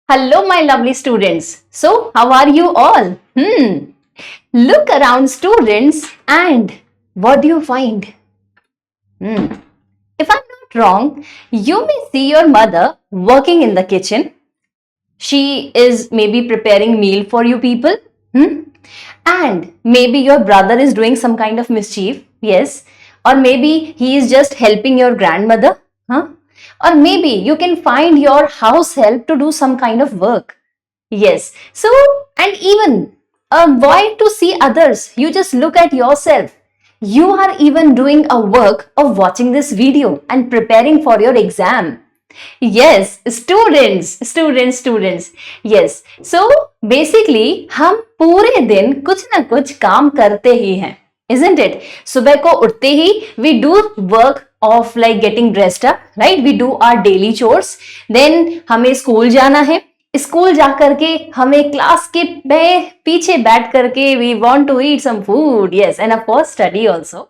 Hello, my lovely students. So, how are you all? Look around, students, and what do you find? If I'm not wrong, you may see your mother working in the kitchen. She is maybe preparing meal for you people. And maybe your brother is doing some kind of mischief. Yes. Or maybe he is just helping your grandmother. Huh? Or maybe you can find your house help to do some kind of work. Yes. So, and even avoid to see others. You just look at yourself. You are even doing a work of watching this video and preparing for your exam. Yes, students. Yes. So, basically, हम पूरे दिन कुछ ना कुछ काम करते ही हैं. Isn't it? सुबह को उठते ही we do work of like getting dressed up, right? We do our daily chores. Then हमें स्कूल जाना है. स्कूल जा करके हमें क्लास के पीछे बैठ करके we want to eat some food, yes, and of course study also,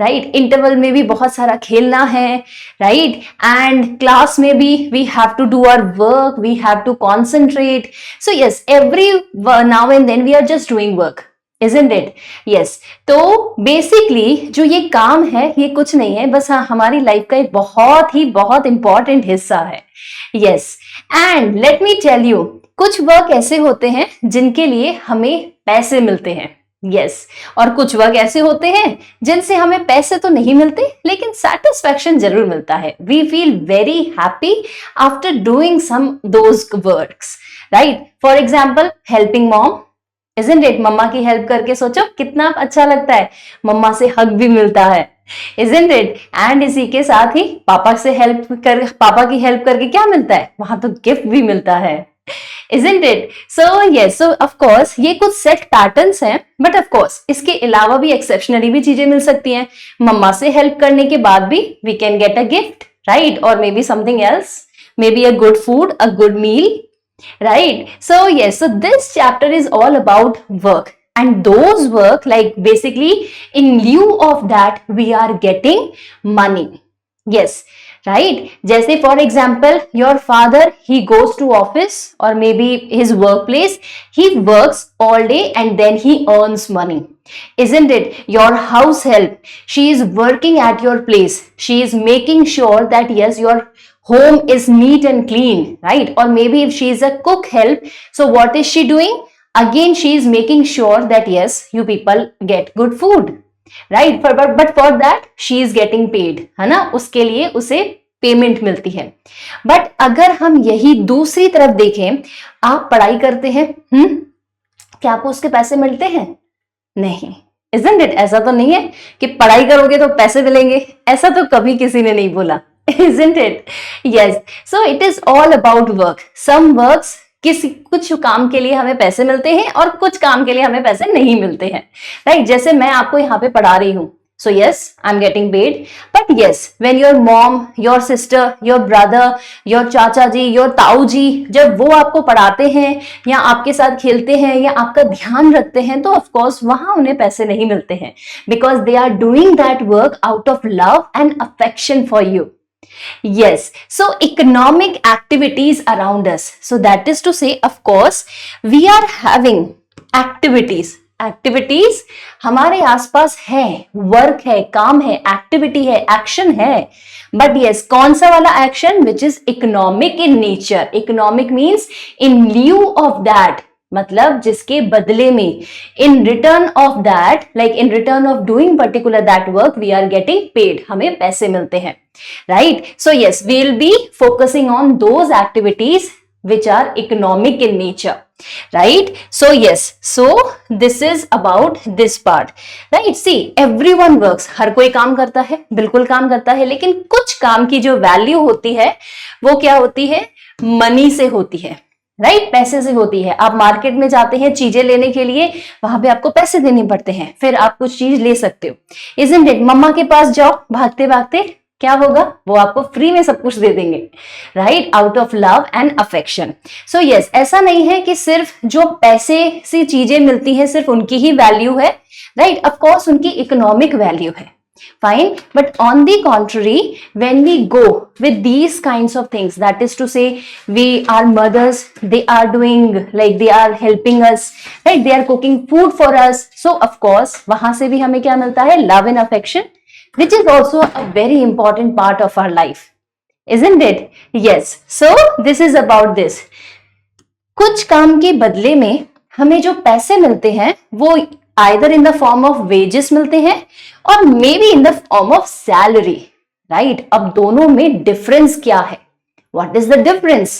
right? Interval में भी बहुत सारा खेलना है, right? And क्लास में भी we have to do our work, we have to concentrate. So yes, every now and then we are just doing work. Isn't it? Yes. तो basically जो ये काम है ये कुछ नहीं है, बस हमारी लाइफ का एक बहुत इंपॉर्टेंट हिस्सा है. Yes. And let me tell you, कुछ वर्क ऐसे होते हैं जिनके लिए हमें पैसे मिलते हैं. Yes. और कुछ वर्क ऐसे होते हैं जिनसे हमें पैसे तो नहीं मिलते लेकिन सेटिस्फैक्शन जरूर मिलता है. We feel very happy after doing some those works, right? For example, helping mom. Isn't it? मम्मा की हेल्प करके सोचो कितना अच्छा लगता है. मम्मा से हग भी मिलता है. Isn't it? एंड इसी के साथ ही पापा की हेल्प करके क्या मिलता है? वहां तो गिफ्ट भी मिलता है. Isn't it? So yes, so of course ये कुछ सेट पैटर्न्स हैं, बट of course इसके अलावा भी एक्सेप्शनली भी चीजें मिल सकती हैं. मम्मा से हेल्प करने के बाद भी we can get a gift, right? Or maybe something else, maybe a good food, a good meal. Right? So yes, so this chapter is all about work, and those work, like basically in lieu of that we are getting money. Yes, right? जैसे for example, your father, he goes to office or maybe his workplace, he works all day and then he earns money. Isn't it? Your house help, she is working at your place, she is making sure that yes, your home is neat and clean, right? Or maybe if she is a cook help, so what is she doing? Again, she is making sure that yes, you people get good food, right? But for that, she is getting paid, है ना? उसके लिए उसे payment मिलती है. But अगर हम यही दूसरी तरफ देखें, आप पढ़ाई करते हैं, क्या आपको उसके पैसे मिलते हैं? नहीं. Isn't it? ऐसा तो नहीं है कि पढ़ाई करोगे तो पैसे मिलेंगे. ऐसा तो कभी किसी ने नहीं बोला. Isn't it? Yes. So it is all about work. Some works कुछ काम के लिए हमें पैसे मिलते हैं और कुछ काम के लिए हमें पैसे नहीं मिलते हैं. Right? जैसे मैं आपको यहाँ पे पढ़ा रही हूँ. So yes, I'm getting paid. But yes, when your mom, your sister, your brother, your चाचा जी, your ताऊ जी, जब वो आपको पढ़ाते हैं या आपके साथ खेलते हैं या आपका ध्यान रखते हैं, तो of course वहां उन्हें पैसे नहीं मिलते हैं. Because they are doing that work out of love and affection for you. Yes, so economic activities around us. So that is to say, of course, we are having activities. Activities हमारे आसपास है, work है, काम है, activity है, action है. But yes, कौन सा वाला action? Which is economic in nature. Economic means in lieu of that, मतलब जिसके बदले में, in return of that, like in return of doing particular that work, we are getting paid, हमें पैसे मिलते हैं. Right? So yes, we will be focusing on those activities which are economic in nature, right? So yes, so this is about this part, right? See, everyone works. हर कोई काम करता है, बिल्कुल काम करता है, लेकिन कुछ काम की जो वैल्यू होती है वो क्या होती है? मनी से होती है, राइट? पैसे से होती है. आप मार्केट में जाते हैं चीजें लेने के लिए, वहां पे आपको पैसे देने पड़ते हैं, फिर आप कुछ चीज ले सकते हो. Isn't it? मम्मा के पास जाओ भागते भागते, क्या होगा? वो आपको फ्री में सब कुछ दे देंगे, right? Out of love and affection. So yes, ऐसा नहीं है कि सिर्फ जो पैसे से चीजें मिलती हैं सिर्फ उनकी ही वैल्यू है, राइट? ऑफ कोर्स उनकी इकोनॉमिक वैल्यू है. Fine, but on the contrary, when we go with these kinds of things, that is to say, our mothers, they are doing, like they are helping us, right? They are cooking food for us. So of course वहां से भी हमें क्या मिलता है? Love and affection, which is also a very important part of our life, isn't it? Yes, so this is about this. कुछ काम के बदले में हमें जो पैसे मिलते हैं वो either in the form of wages मिलते हैं और maybe in the form of salary, right? अब दोनों में difference क्या है? What is the difference?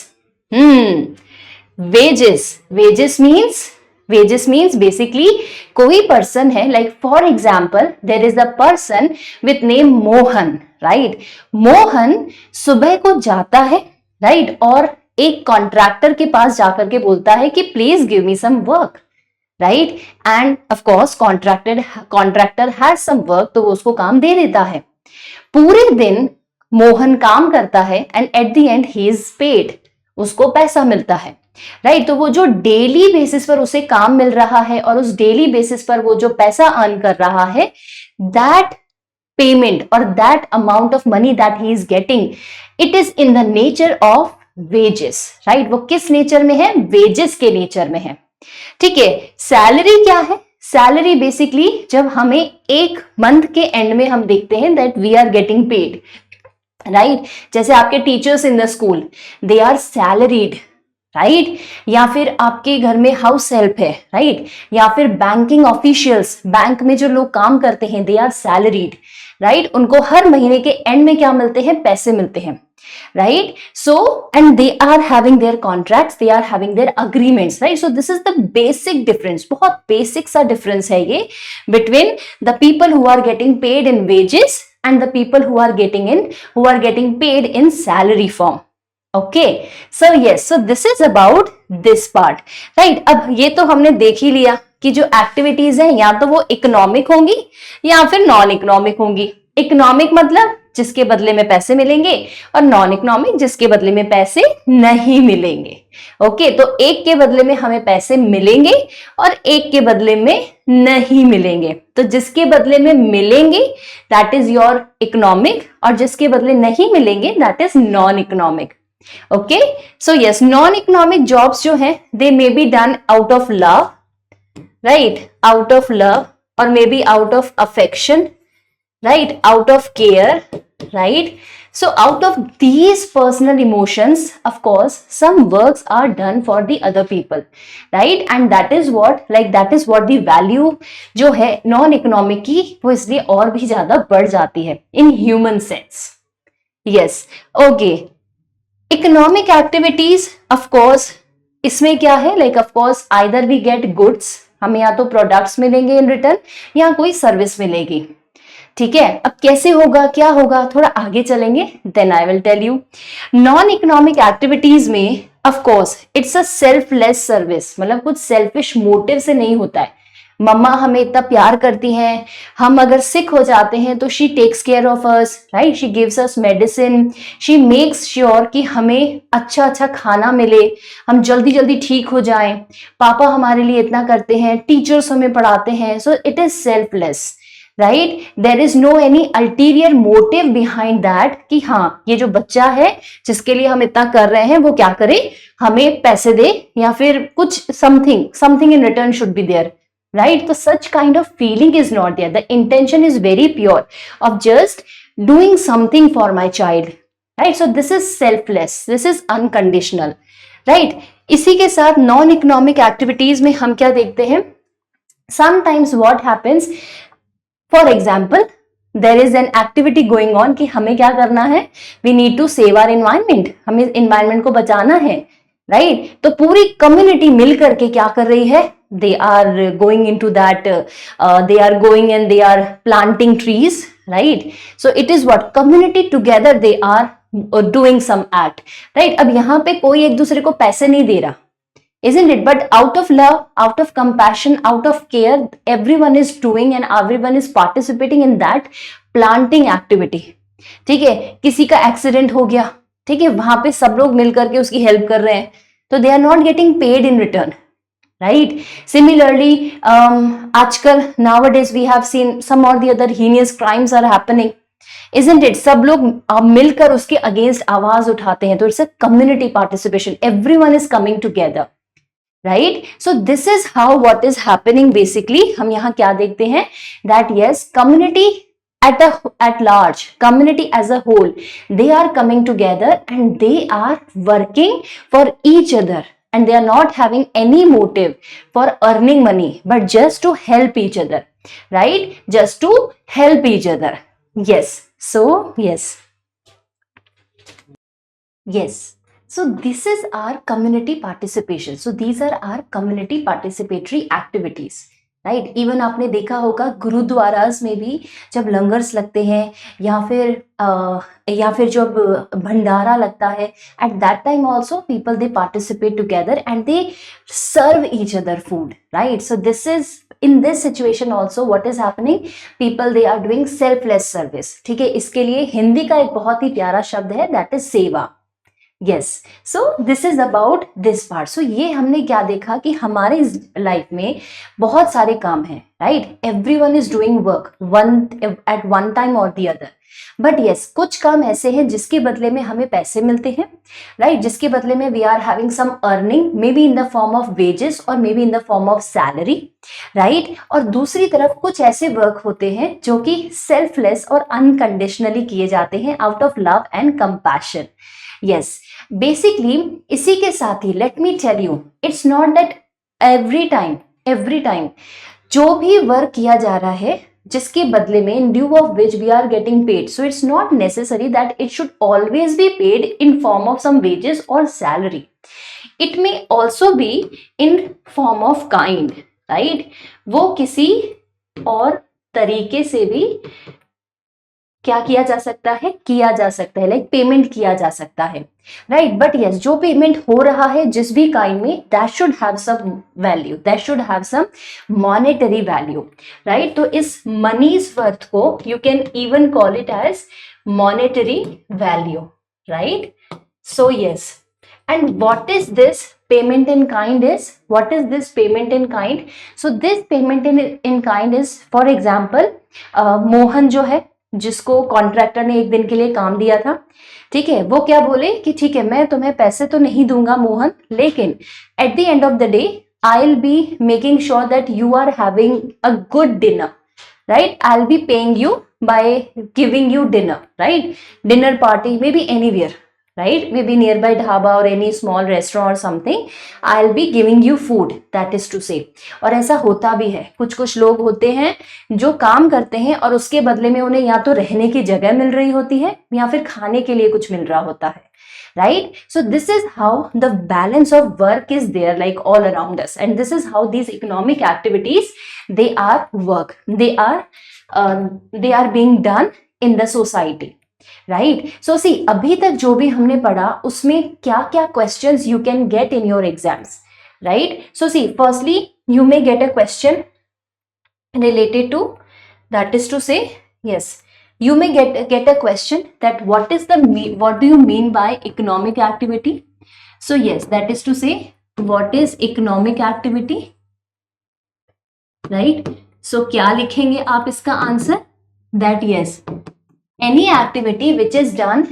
Wages means basically कोई person है, like for example there is a person with name Mohan, right? Mohan सुबह को जाता है, right? और एक कॉन्ट्रैक्टर के पास जाकर के बोलता है कि please give me some work, right? And of course contractor has some work, तो वो उसको काम दे देता है. पूरे दिन मोहन काम करता है and eight the and he is paid, उसको पैसा मिलता है, राइट? तो वो जो डेली बेसिस पर उसे काम मिल रहा है और उस डेली बेसिस पर वो जो पैसा अर्न कर रहा है, दैट पेमेंट और that amount of money that he is getting, it is in the nature of wages, right? वो किस नेचर में है? वेजेस के नेचर में है. ठीक है. सैलरी क्या है? सैलरी बेसिकली जब हमें एक मंथ के एंड में हम देखते हैं that we are getting paid, right? जैसे आपके teachers in the school, they are salaried, right? या फिर आपके घर में हाउस हेल्प है, राइट? या फिर बैंकिंग ऑफिशियल्स, बैंक में जो लोग काम करते हैं, दे आर सैलरीड, राइट? उनको हर महीने के एंड में क्या मिलते हैं? पैसे मिलते हैं, right? So, and they are having their contracts, they are having their agreements, right? So this is the basic difference. बहुत basic सा difference है ये between the people who are getting paid in wages and the people who are getting paid in salary form. Okay, so yes, so this is about this part, right? अब ये तो हमने देख ही लिया कि जो एक्टिविटीज हैं या तो वो इकोनॉमिक होंगी या फिर नॉन इकोनॉमिक होंगी. इकोनॉमिक मतलब जिसके बदले में पैसे मिलेंगे और नॉन इकोनॉमिक जिसके बदले में पैसे नहीं मिलेंगे. ओके, तो एक के बदले में हमें पैसे मिलेंगे और एक के बदले में नहीं मिलेंगे. तो जिसके बदले में मिलेंगे दैट इज योर इकोनॉमिक और जिसके बदले नहीं मिलेंगे that is non economic. Okay, so yes, non economic jobs जो है they may be done out of love, right? Out of love और may be out of affection, right? Out of care, right? So out of these personal emotions, of course, some works are done for the other people, right? And that is what the value जो है non-economic की वो इसलिए और भी ज्यादा बढ़ जाती है in human sense. Yes, okay. Economic activities, of course, इसमें क्या है? Like of course, either we get goods, हमें या तो products मिलेंगे in return या कोई सर्विस मिलेगी. ठीक है, अब कैसे होगा, क्या होगा, थोड़ा आगे चलेंगे, then I will tell you. Non economic activities में of course it's a selfless service, मतलब कुछ सेल्फिश मोटिव से नहीं होता है. मम्मा हमें इतना प्यार करती हैं, हम अगर सिक हो जाते हैं तो she takes care of us, right? She gives us medicine, she makes sure कि हमें अच्छा खाना मिले, हम जल्दी जल्दी ठीक हो जाएं. पापा हमारे लिए इतना करते हैं, टीचर्स हमें पढ़ाते हैं. So it is selfless, right? There is no any ulterior motive behind that कि हाँ ये जो बच्चा है जिसके लिए हम इतना कर रहे हैं वो क्या करे, हमें पैसे दे या फिर कुछ something in return should be there, right? तो such kind of feeling is not there. The intention is very pure of just doing something for my child, right? So this is selfless, this is unconditional, right? इसी के साथ non economic activities में हम क्या देखते हैं? Sometimes what happens, for example there is an activity going on कि हमें क्या करना है, we need to save our environment, हमें एनवायरमेंट को बचाना है, राइट? तो पूरी कम्युनिटी मिल करके क्या कर रही है, they are going into that, they are going and they are planting trees, right? So it is what community together they are doing some act, right? अब यहाँ पे कोई एक दूसरे को पैसे नहीं दे रहा, isn't it? But out of love, out of compassion, out of care, everyone is doing and everyone is participating in that planting activity. ठीक है, किसी का एक्सीडेंट हो गया, ठीक है, वहां पे सब लोग मिल करके उसकी हेल्प कर रहे हैं, तो they are not getting paid in return, right? Similarly, आजकल nowadays we have seen some or the other heinous crimes are happening, isn't it? सब लोग मिलकर उसके अगेंस्ट आवाज उठाते हैं, तो it's a community participation, everyone is coming together, right? So this is how what is happening basically. हम यहाँ क्या देखते हैं, that yes, community at large, community as a whole, they are coming together and they are working for each other, and they are not having any motive for earning money but just to help each other, right? Just to help each other. Yes. So yes, so this is our community participation. So these are our community participatory activities, right? Even आपने देखा होगा गुरुद्वारास में भी जब लंगर्स लगते हैं या फिर जब भंडारा लगता है, at that time also people they participate together and they serve each other food, right? So this is in this situation also what is happening, people they are doing selfless service, ठीक है? इसके लिए हिंदी का एक बहुत ही प्यारा शब्द है, that is seva. Yes, so this is about this part. So ये हमने क्या देखा कि हमारे लाइफ में बहुत सारे काम हैं, right? Everyone is doing work at one time और द अदर, बट यस, कुछ काम ऐसे हैं जिसके बदले में हमें पैसे मिलते हैं, राइट? जिसके बदले में we are having some earning, may be in the form of wages और may be in the form of salary, right? और दूसरी तरफ कुछ ऐसे वर्क होते हैं जो कि सेल्फलेस और अनकंडीशनली किए जाते हैं out of love and compassion. Yes, basically इसी के साथ ही let me tell you, it's not that every time जो भी वर्क किया जा रहा है जिसके बदले में in due of which we are getting paid, so it's not necessary that it should always be paid in form of some wages और salary, it may also be in form of kind, right? वो किसी और तरीके से भी क्या किया जा सकता है, लाइक पेमेंट किया जा सकता है, राइट? बट यस, जो पेमेंट हो रहा है जिस भी काइंड में, that should have some value, that should have some monetary value, right? तो इस मनीज वर्थ को you can even call it as monetary value, right? So yes, and what is this payment in kind is, what is this payment in kind? So this payment in kind is, for example, Mohan जो है, जिसको contractor ने एक दिन के लिए काम दिया था, ठीक है, वो क्या बोले कि ठीक है, मैं तुम्हें पैसे तो नहीं दूंगा मोहन, लेकिन at the end of the day I will be making sure that you are having a good dinner, right? I'll be paying you by giving you dinner, right? Dinner party, maybe anywhere, right? Maybe nearby dhaba or any small restaurant or something. I'll be giving you food, that is to say. और ऐसा होता भी है, कुछ लोग होते हैं जो काम करते हैं और उसके बदले में उन्हें या तो रहने की जगह मिल रही होती है या फिर खाने के लिए कुछ मिल रहा होता है, right? So this is how the balance of work is there, like all around us, and this is how these economic activities, they are work, they are being done in the society, right? So see, अभी तक जो भी हमने पढ़ा उसमें क्या क्या questions you can get in your exams, right? So see, firstly you may get a question related to, that is to say, yes, you may get a question that what do you mean by economic activity? So yes, that is to say, what is economic activity, right? So क्या लिखेंगे आप इसका answer, that yes, any activity which is done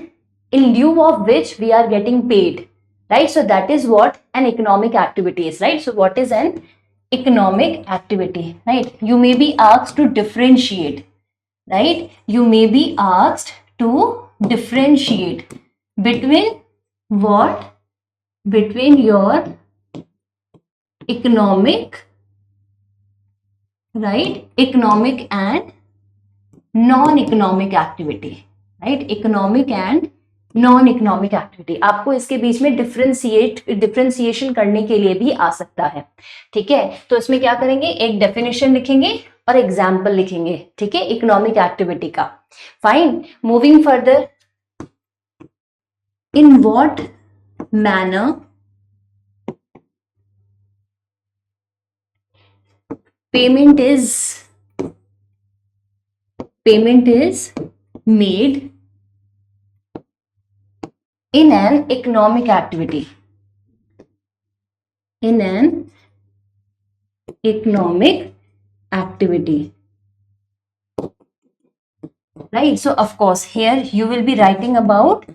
in lieu of which we are getting paid, right? So that is what an economic activity is, right? So what is an economic activity, right? You may be asked to differentiate, right? You may be asked to differentiate between what? Between your economic, right? Economic and non-economic activity, right? Economic and non-economic activity. आपको इसके बीच में differentiation करने के लिए भी आ सकता है, ठीक है? तो इसमें क्या करेंगे, एक डेफिनेशन लिखेंगे और एग्जाम्पल लिखेंगे, ठीक है, इकोनॉमिक एक्टिविटी का। Fine, moving further, in what manner payment is made in an economic activity, in an economic activity, right? So of course here you will be writing about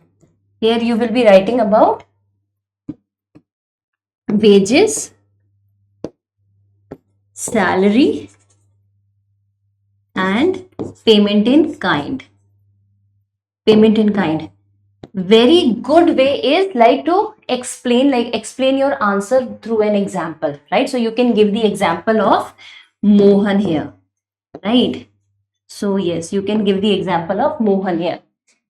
wages, salary and payment in kind. Very good way is like to explain your answer through an example, right? So you can give the example of Mohan here, right? So yes, you can give the example of Mohan here,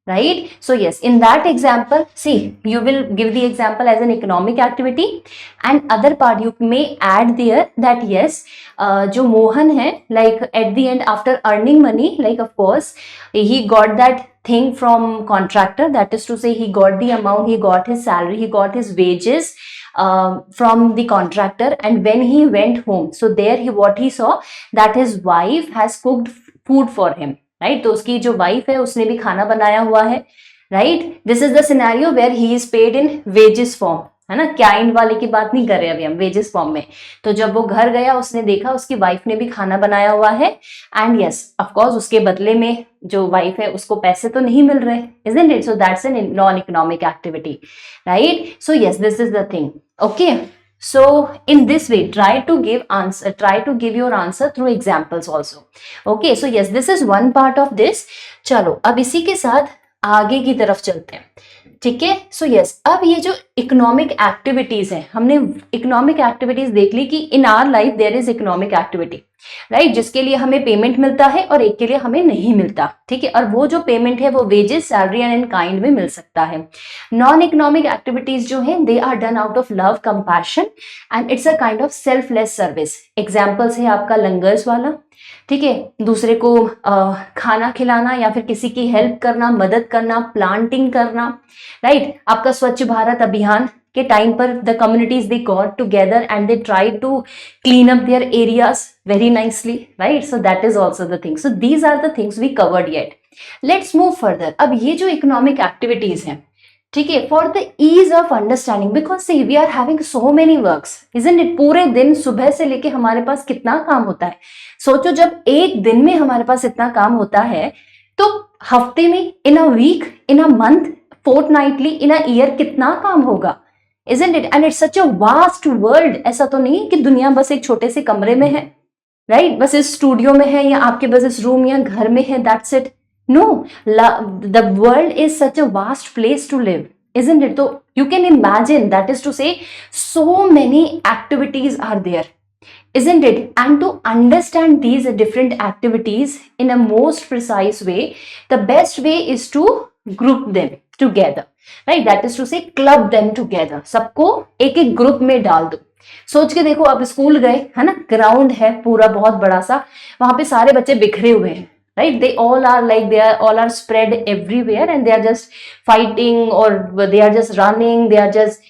right? So yes, in that example, see, you will give the example as an economic activity, and other part you may add there that yes, jo Mohan hai, like at the end after earning money, like of course he got that thing from contractor, that is to say he got the amount, he got his salary, he got his wages from the contractor, and when he went home, so there what he saw that his wife has cooked food for him, right तो उसकी जो wife है उसने भी खाना बनाया हुआ है, right. This is the scenario where he is paid in wages form, है ना. काइंड वाले की बात नहीं कर रहे अभी हम, वेजेस फॉर्म में. तो जब वो घर गया उसने देखा उसकी वाइफ ने भी खाना बनाया हुआ है, एंड यस ऑफ कोर्स उसके बदले में जो वाइफ है उसको पैसे तो नहीं मिल रहे, isn't it? So that's a non-economic activity, right? So yes, this is the thing. Okay. So in this way, try to give your answer through examples also. Okay, so yes, this is one part of this. चलो अब इसी के साथ आगे की तरफ चलते हैं, ठीक है. सो यस, अब ये जो इकोनॉमिक एक्टिविटीज है, हमने इकोनॉमिक एक्टिविटीज देख ली कि in our life there is economic activity, right, जिसके लिए हमें पेमेंट मिलता है और एक के लिए हमें नहीं मिलता, ठीक है. और वो जो पेमेंट है वो wages, salary and in kind में मिल सकता है. नॉन इकोनॉमिक एक्टिविटीज जो है they are done out of love, compassion and it's a kind of selfless service. Examples है आपका लंगर्स वाला, ठीक है, दूसरे को खाना खिलाना या फिर किसी की हेल्प करना, मदद करना, प्लांटिंग करना, राइट. आपका स्वच्छ भारत अभियान के टाइम पर the communities they got together and they try to clean up their areas very nicely, right. So that is also the thing. So these are the things we covered yet. Let's move further. अब ये जो इकोनॉमिक एक्टिविटीज हैं, ठीक है, for the ease of understanding, because see we are having so many works, isn't it. पूरे दिन सुबह से लेके हमारे पास कितना काम होता है. सोचो जब एक दिन में हमारे पास इतना काम होता है तो हफ्ते में, in a week, in a month, fortnightly, in a year कितना काम होगा, isn't it. And it's such a vast world. ऐसा तो नहीं कि दुनिया बस एक छोटे से कमरे में है, राइट, बस इस स्टूडियो में है या आपके बस इस रूम या घर में है, that's it. No, the world is such a vast place to live, isn't it? So you can imagine, that is to say, so many activities are there, isn't it? And to understand these different activities in a most precise way, the best way is to group them together, right? That is to say, club them together. सबको एक एक group में डाल दो. सोच के देखो, आप स्कूल गए, है ना, ग्राउंड है पूरा बहुत बड़ा सा, वहां पे सारे बच्चे बिखरे हुए हैं, right? They all are spread everywhere and they are just fighting, or they are just running, they are just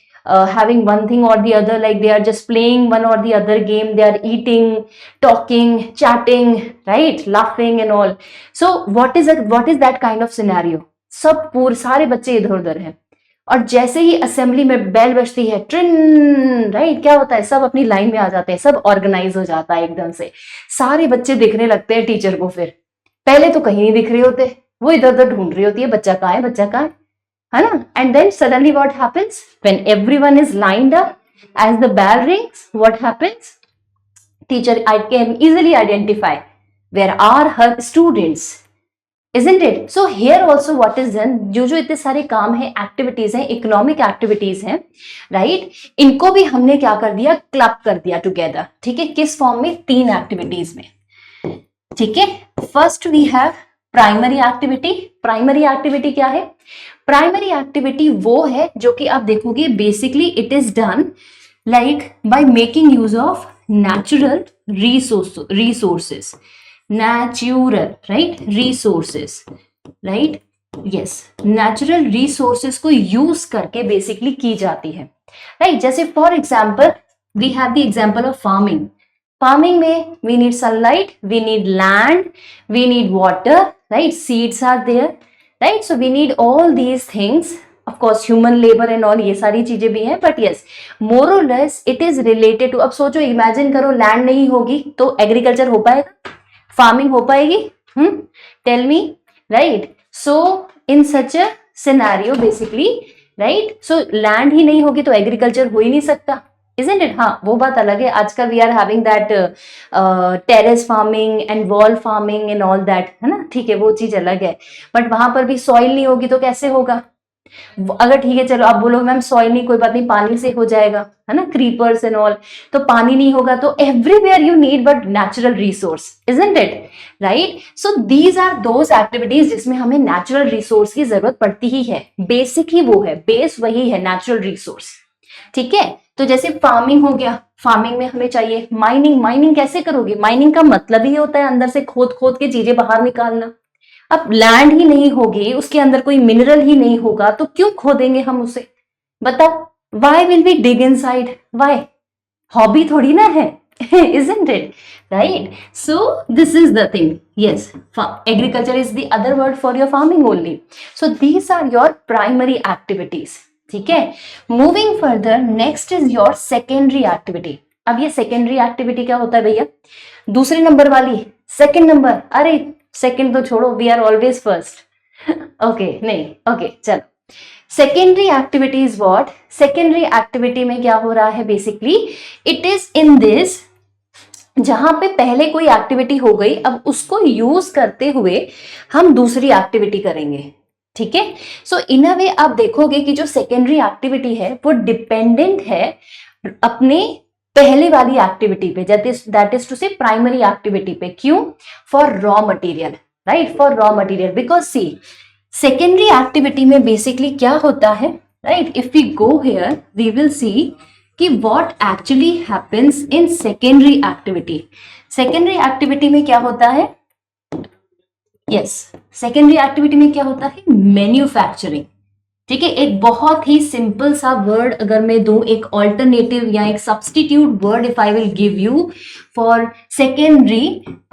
having one thing or the other, like they are just playing one or the other game, they are eating, talking, chatting, right, laughing and all. So what is that kind of scenario? सब पूरे सारे बच्चे इधर उधर हैं, और जैसे ही assembly में बेल बजती है, ट्रिन, राइट, क्या होता है, सब अपनी लाइन में आ जाते हैं, सब ऑर्गेनाइज हो जाता है एकदम से, सारे बच्चे दिखने लगते हैं टीचर को. फिर पहले तो कहीं नहीं दिख रहे होते, वो इधर उधर ढूंढ रही होती है, बच्चा कहाँ है ना. And then suddenly what happens, when everyone is lined up as the bell rings, what happens, teacher I can easily identify where are her students, isn't it? So here also what is done, जो इतने सारे काम है, activities हैं, economic एक्टिविटीज हैं, right, इनको भी हमने क्या कर दिया, क्लब कर दिया टुगेदर, ठीक है. किस फॉर्म में, 3 एक्टिविटीज में, ठीक है. First we have primary activity. Primary activity क्या है? प्राइमरी एक्टिविटी वो है जो कि आप देखोगे basically it is done like by making use of natural resources, natural, right, resources, right, yes, natural resources को यूज करके बेसिकली की जाती है, राइट. जैसे for example we have the example of farming. Farming में we need sunlight, we need land, we need water, right, seeds are there, right. So we need all these things of course human labour and all ये सारी चीजें भी हैं, but yes more और less it is related to. अब सोचो, imagine करो land नहीं होगी तो एग्रीकल्चर हो पाएगा, फार्मिंग हो पाएगी? Tell me, right? So in such a scenario basically, right, so land ही नहीं होगी तो एग्रीकल्चर हो ही नहीं सकता, isn't it? हाँ, वो बात अलग है, आजकल we are having that terrace farming and wall farming and all that, है ना, ठीक है, वो चीज अलग है, बट वहां पर भी सॉइल नहीं होगी तो कैसे होगा? अगर ठीक है चलो आप बोलो मैम सॉइल नहीं, कोई बात नहीं, पानी से हो जाएगा, है ना, क्रीपर्स एंड ऑल, तो पानी नहीं होगा तो everywhere you need but natural resource, isn't it, right? So these are those activities जिसमें हमें नेचुरल रिसोर्स की जरूरत पड़ती ही है, बेसिक ही वो है, बेस वही है, नेचुरल रिसोर्स, ठीक है? तो जैसे फार्मिंग हो गया, फार्मिंग में हमें चाहिए माइनिंग। माइनिंग कैसे करोगे? माइनिंग का मतलब ही होता है अंदर से खोद खोद के चीजें बाहर निकालना। अब लैंड ही नहीं होगी, उसके अंदर कोई मिनरल ही नहीं होगा तो क्यों खोदेंगे हम उसे? बताओ, why will we dig inside? Why? Hobby थोड़ी ना है, isn't it? Right? So this is the thing. Yes, agriculture is the other word for your farming only. So these are your primary activities. ठीक है? Moving further, next is your secondary activity. अब ये secondary activity क्या होता है भैया? दूसरे number वाली, सेकंड नंबर, अरे सेकंड तो छोड़ो, we are always first. Okay, नहीं, ओके, चलो। Secondary activity is what? Secondary activity में क्या हो रहा है basically? It is in this, जहां पे पहले कोई एक्टिविटी हो गई, अब उसको यूज करते हुए हम दूसरी एक्टिविटी करेंगे, ठीक है? सो इन अ वे आप देखोगे कि जो सेकेंडरी एक्टिविटी है वो डिपेंडेंट है अपने पहले वाली एक्टिविटी पे, that is to say primary activity पे। क्यों? For raw material, right? For raw material, because see secondary activity में बेसिकली क्या होता है, right? If we go here we will see कि what actually happens in secondary activity. Secondary activity में क्या होता है? यस, सेकेंडरी एक्टिविटी में क्या होता है? मैन्युफैक्चरिंग, ठीक है? एक बहुत ही सिंपल सा वर्ड अगर मैं दूं, एक ऑल्टरनेटिव या एक substitute word if I will give you for secondary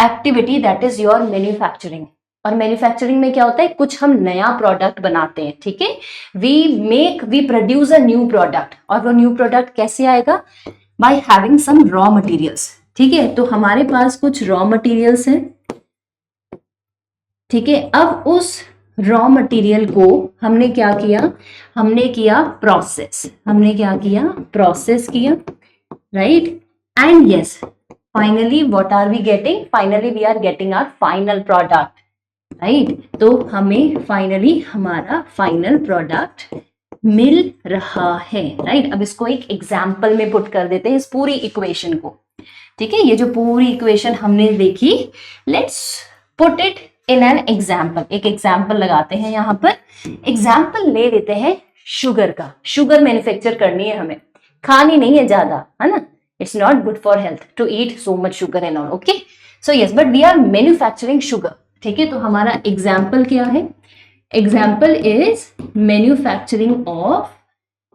activity, that is your manufacturing. और मैन्युफैक्चरिंग में क्या होता है? कुछ हम नया प्रोडक्ट बनाते हैं, ठीक है? We produce a new product, और वो न्यू प्रोडक्ट कैसे आएगा? By having some raw materials, ठीक है? तो हमारे पास कुछ रॉ मटेरियल्स हैं, ठीक है? अब उस रॉ मटेरियल को हमने क्या किया? हमने किया प्रोसेस, हमने क्या किया? प्रोसेस किया, right? And yes, finally what are we getting? Finally we are getting our final product, right? तो हमें फाइनली हमारा फाइनल प्रोडक्ट मिल रहा है, राइट? अब इसको एक एग्जाम्पल में पुट कर देते हैं इस पूरी इक्वेशन को, ठीक है? ये जो पूरी इक्वेशन हमने देखी, let's put it in an example. एक एग्जाम्पल लगाते हैं यहां पर, एग्जाम्पल ले लेते हैं शुगर का। शुगर मैन्युफैक्चर करनी है हमें, खानी नहीं है ज्यादा, है ना? It's not good for health to eat so much sugar and all, okay? So yes, but we are manufacturing sugar, ठीक है? तो हमारा एग्जाम्पल क्या है? Example is manufacturing of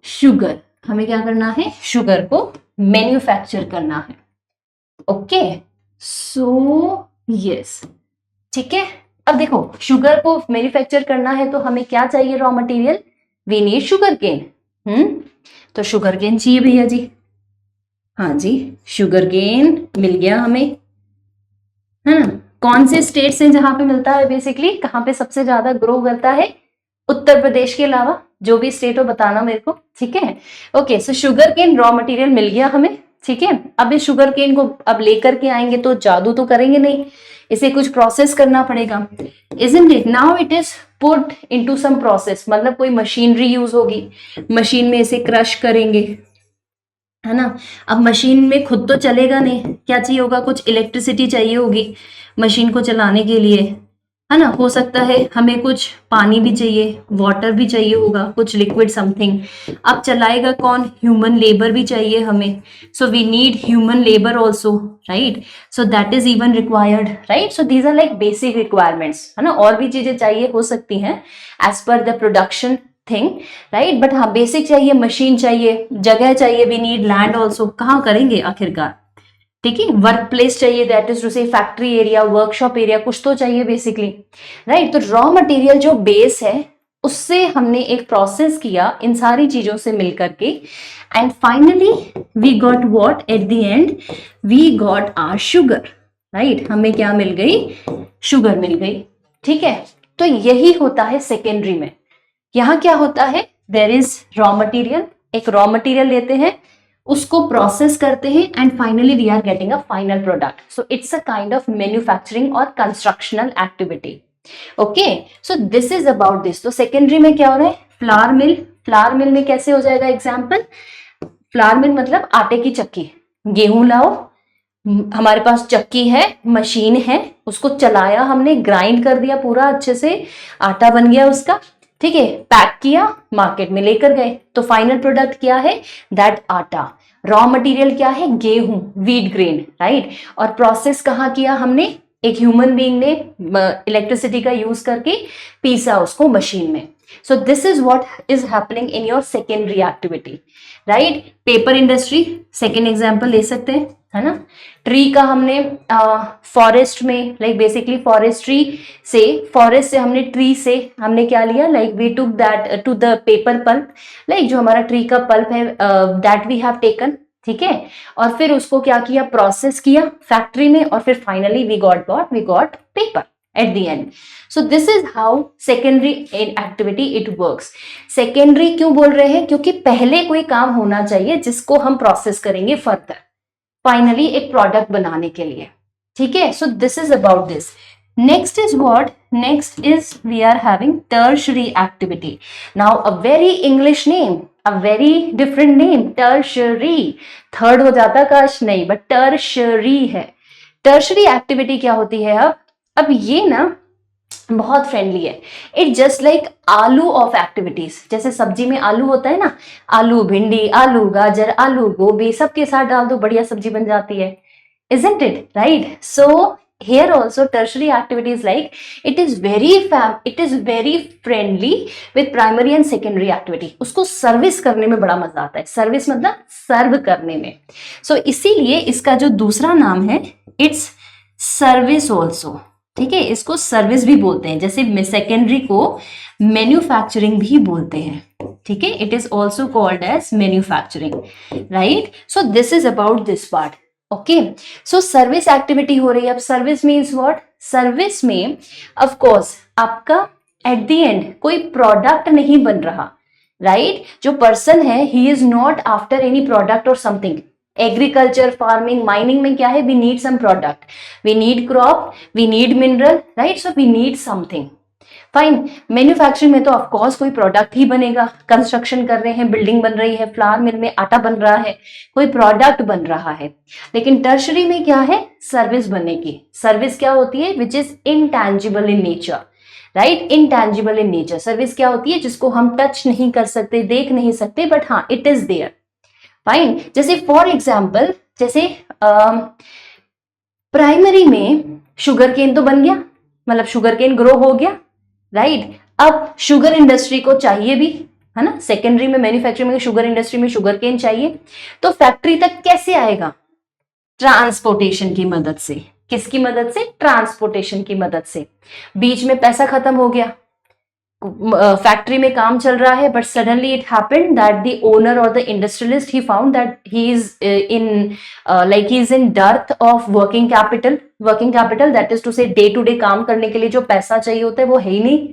sugar. हमें क्या करना है? शुगर को मैन्युफैक्चर करना है, ओके? सो यस, ठीक है? अब देखो, शुगर को मैन्युफैक्चर करना है तो हमें क्या चाहिए? Raw material, we need sugar cane. तो शुगर केन चाहिए भैया जी, हाँ जी, शुगर केन मिल गया हमें, है ना? कौन से स्टेट्स हैं जहां पे मिलता है बेसिकली? कहां पे सबसे ज्यादा ग्रो करता है? उत्तर प्रदेश के अलावा जो भी स्टेट हो बताना मेरे को, ठीक है? Okay, so sugar cane raw material मिल गया हमें, ठीक है? अब इस शुगर केन को अब लेकर के आएंगे तो जादू तो करेंगे नहीं, इसे कुछ प्रोसेस करना पड़ेगा, isn't it? Now it is put into some process, मतलब कोई मशीनरी यूज होगी, मशीन में इसे क्रश करेंगे, है ना? अब मशीन में खुद तो चलेगा नहीं, क्या चाहिए होगा? कुछ इलेक्ट्रिसिटी चाहिए होगी मशीन को चलाने के लिए, है ना? हो सकता है हमें कुछ पानी भी चाहिए, वाटर भी चाहिए होगा, कुछ लिक्विड समथिंग। अब चलाएगा कौन? ह्यूमन लेबर भी चाहिए हमें, so we need human labour also, right? So that is even required, right? So these are like basic requirements, है ना? और भी चीजें चाहिए हो सकती हैं as per the production thing, right? But हाँ, बेसिक चाहिए, मशीन चाहिए, जगह चाहिए, वी नीड लैंड ऑल्सो। कहाँ करेंगे आखिरकार, ठीक है? वर्क प्लेस चाहिए, दैट इज टू से फैक्ट्री एरिया, वर्कशॉप एरिया, कुछ तो चाहिए बेसिकली, राइट? तो रॉ मटेरियल जो बेस है उससे हमने एक प्रोसेस किया इन सारी चीजों से मिलकर के, and finally we got what at the end, we got our sugar, right. हमें क्या मिल गई? शुगर मिल गई, ठीक है। तो यही होता है सेकेंडरी में। यहां क्या होता है? देयर इज रॉ मटेरियल, एक रॉ मटेरियल लेते हैं, उसको प्रोसेस करते हैं, and finally we are getting a final product. So it's a kind of manufacturing और constructional activity. Okay, so this is about this. तो सेकेंडरी में क्या हो रहा है? फ्लावर मिल। फ्लावर मिल में कैसे हो जाएगा एग्जाम्पल? फ्लावर मिल मतलब आटे की चक्की। गेहूं लाओ, हमारे पास चक्की है, मशीन है, उसको चलाया हमने, ग्राइंड कर दिया पूरा अच्छे से, आटा बन गया उसका, ठीक है। पैक किया, मार्केट में लेकर गए, तो फाइनल प्रोडक्ट क्या है? दैट आटा। रॉ मटेरियल क्या है? गेहूं, व्हीट ग्रेन, राइट। और प्रोसेस कहाँ किया हमने? एक ह्यूमन बीइंग ने इलेक्ट्रिसिटी का यूज करके पीसा उसको मशीन में। सो this is what is happening in your secondary activity, right. Paper industry second example ले सकते हैं, है ना। ट्री का हमने फॉरेस्ट में, लाइक बेसिकली फॉरेस्ट्री से, फॉरेस्ट से हमने, ट्री से हमने क्या लिया? Like we took that to the paper pulp, like जो हमारा ट्री का पल्प है, दैट वी हैव टेकन, ठीक है। और फिर उसको क्या किया? प्रोसेस किया फैक्ट्री में, और फिर finally we got paper at the end. So this is how secondary activity it works. Secondary क्यों बोल रहे हैं? क्योंकि पहले कोई काम होना चाहिए जिसको हम प्रोसेस करेंगे फर्दर, फाइनली एक प्रोडक्ट बनाने के लिए, ठीक है। So this is about this. Next is what? Next is we are having tertiary activity. Now a very English name, a very different name, tertiary. Third हो जाता काश, नहीं, बट टर्शरी है। टर्शरी एक्टिविटी क्या होती है? अब ये ना बहुत फ्रेंडली है। इट जस्ट लाइक आलू ऑफ एक्टिविटीज। जैसे सब्जी में आलू होता है ना, आलू भिंडी, आलू गाजर, आलू गोभी, सबके साथ डाल दो, बढ़िया सब्जी बन जाती है, isn't it, right? So here also tertiary activities, like it is very friendly with primary and secondary activity. उसको सर्विस करने में बड़ा मजा आता है। सर्विस मतलब सर्व करने में। सो इसीलिए इसका जो दूसरा नाम है, इट्स सर्विस ऑल्सो, ठीक है। इसको सर्विस भी बोलते हैं, जैसे सेकेंडरी को मैन्युफैक्चरिंग भी बोलते हैं, ठीक है। It is also called as manufacturing, right. So this is about this part, okay. So service activity हो रही है। अब सर्विस मीन्स व्हाट? सर्विस में ऑफ कोर्स आपका एट द एंड कोई प्रोडक्ट नहीं बन रहा, राइट। जो पर्सन है, he is not after any product और समथिंग। एग्रीकल्चर, फार्मिंग, माइनिंग में क्या है? We need some product, we need crop, we need mineral, right. So we need something, fine. Manufacturing में तो ऑफकोर्स कोई प्रोडक्ट ही बनेगा। कंस्ट्रक्शन कर रहे हैं, बिल्डिंग बन रही है, फ्लावर मिल में आटा बन रहा है, कोई प्रोडक्ट बन रहा है। लेकिन टर्शरी में क्या है? सर्विस बनने की। सर्विस क्या होती है? Which is intangible in nature, right. Intangible in nature. Service क्या होती है? जिसको हम टच नहीं कर सकते, देख नहीं सकते, बट हाँ, इट इज देयर, फाइन। जैसे फॉर एग्जाम्पल, जैसे प्राइमरी में शुगर केन तो बन गया, मतलब शुगर केन ग्रो हो गया, राइट। अब शुगर इंडस्ट्री को चाहिए भी, है ना। सेकेंडरी में मैन्युफैक्चरिंग में, शुगर इंडस्ट्री में शुगर केन चाहिए, तो फैक्ट्री तक कैसे आएगा? ट्रांसपोर्टेशन की मदद से। किसकी मदद से? ट्रांसपोर्टेशन की मदद से। बीच में पैसा खत्म हो गया, फैक्ट्री में काम चल रहा है, but suddenly it happened that the owner और the industrialist, he found that he is in dearth of working capital, that is to say day to day काम करने के लिए जो पैसा चाहिए होता है वो है ही नहीं,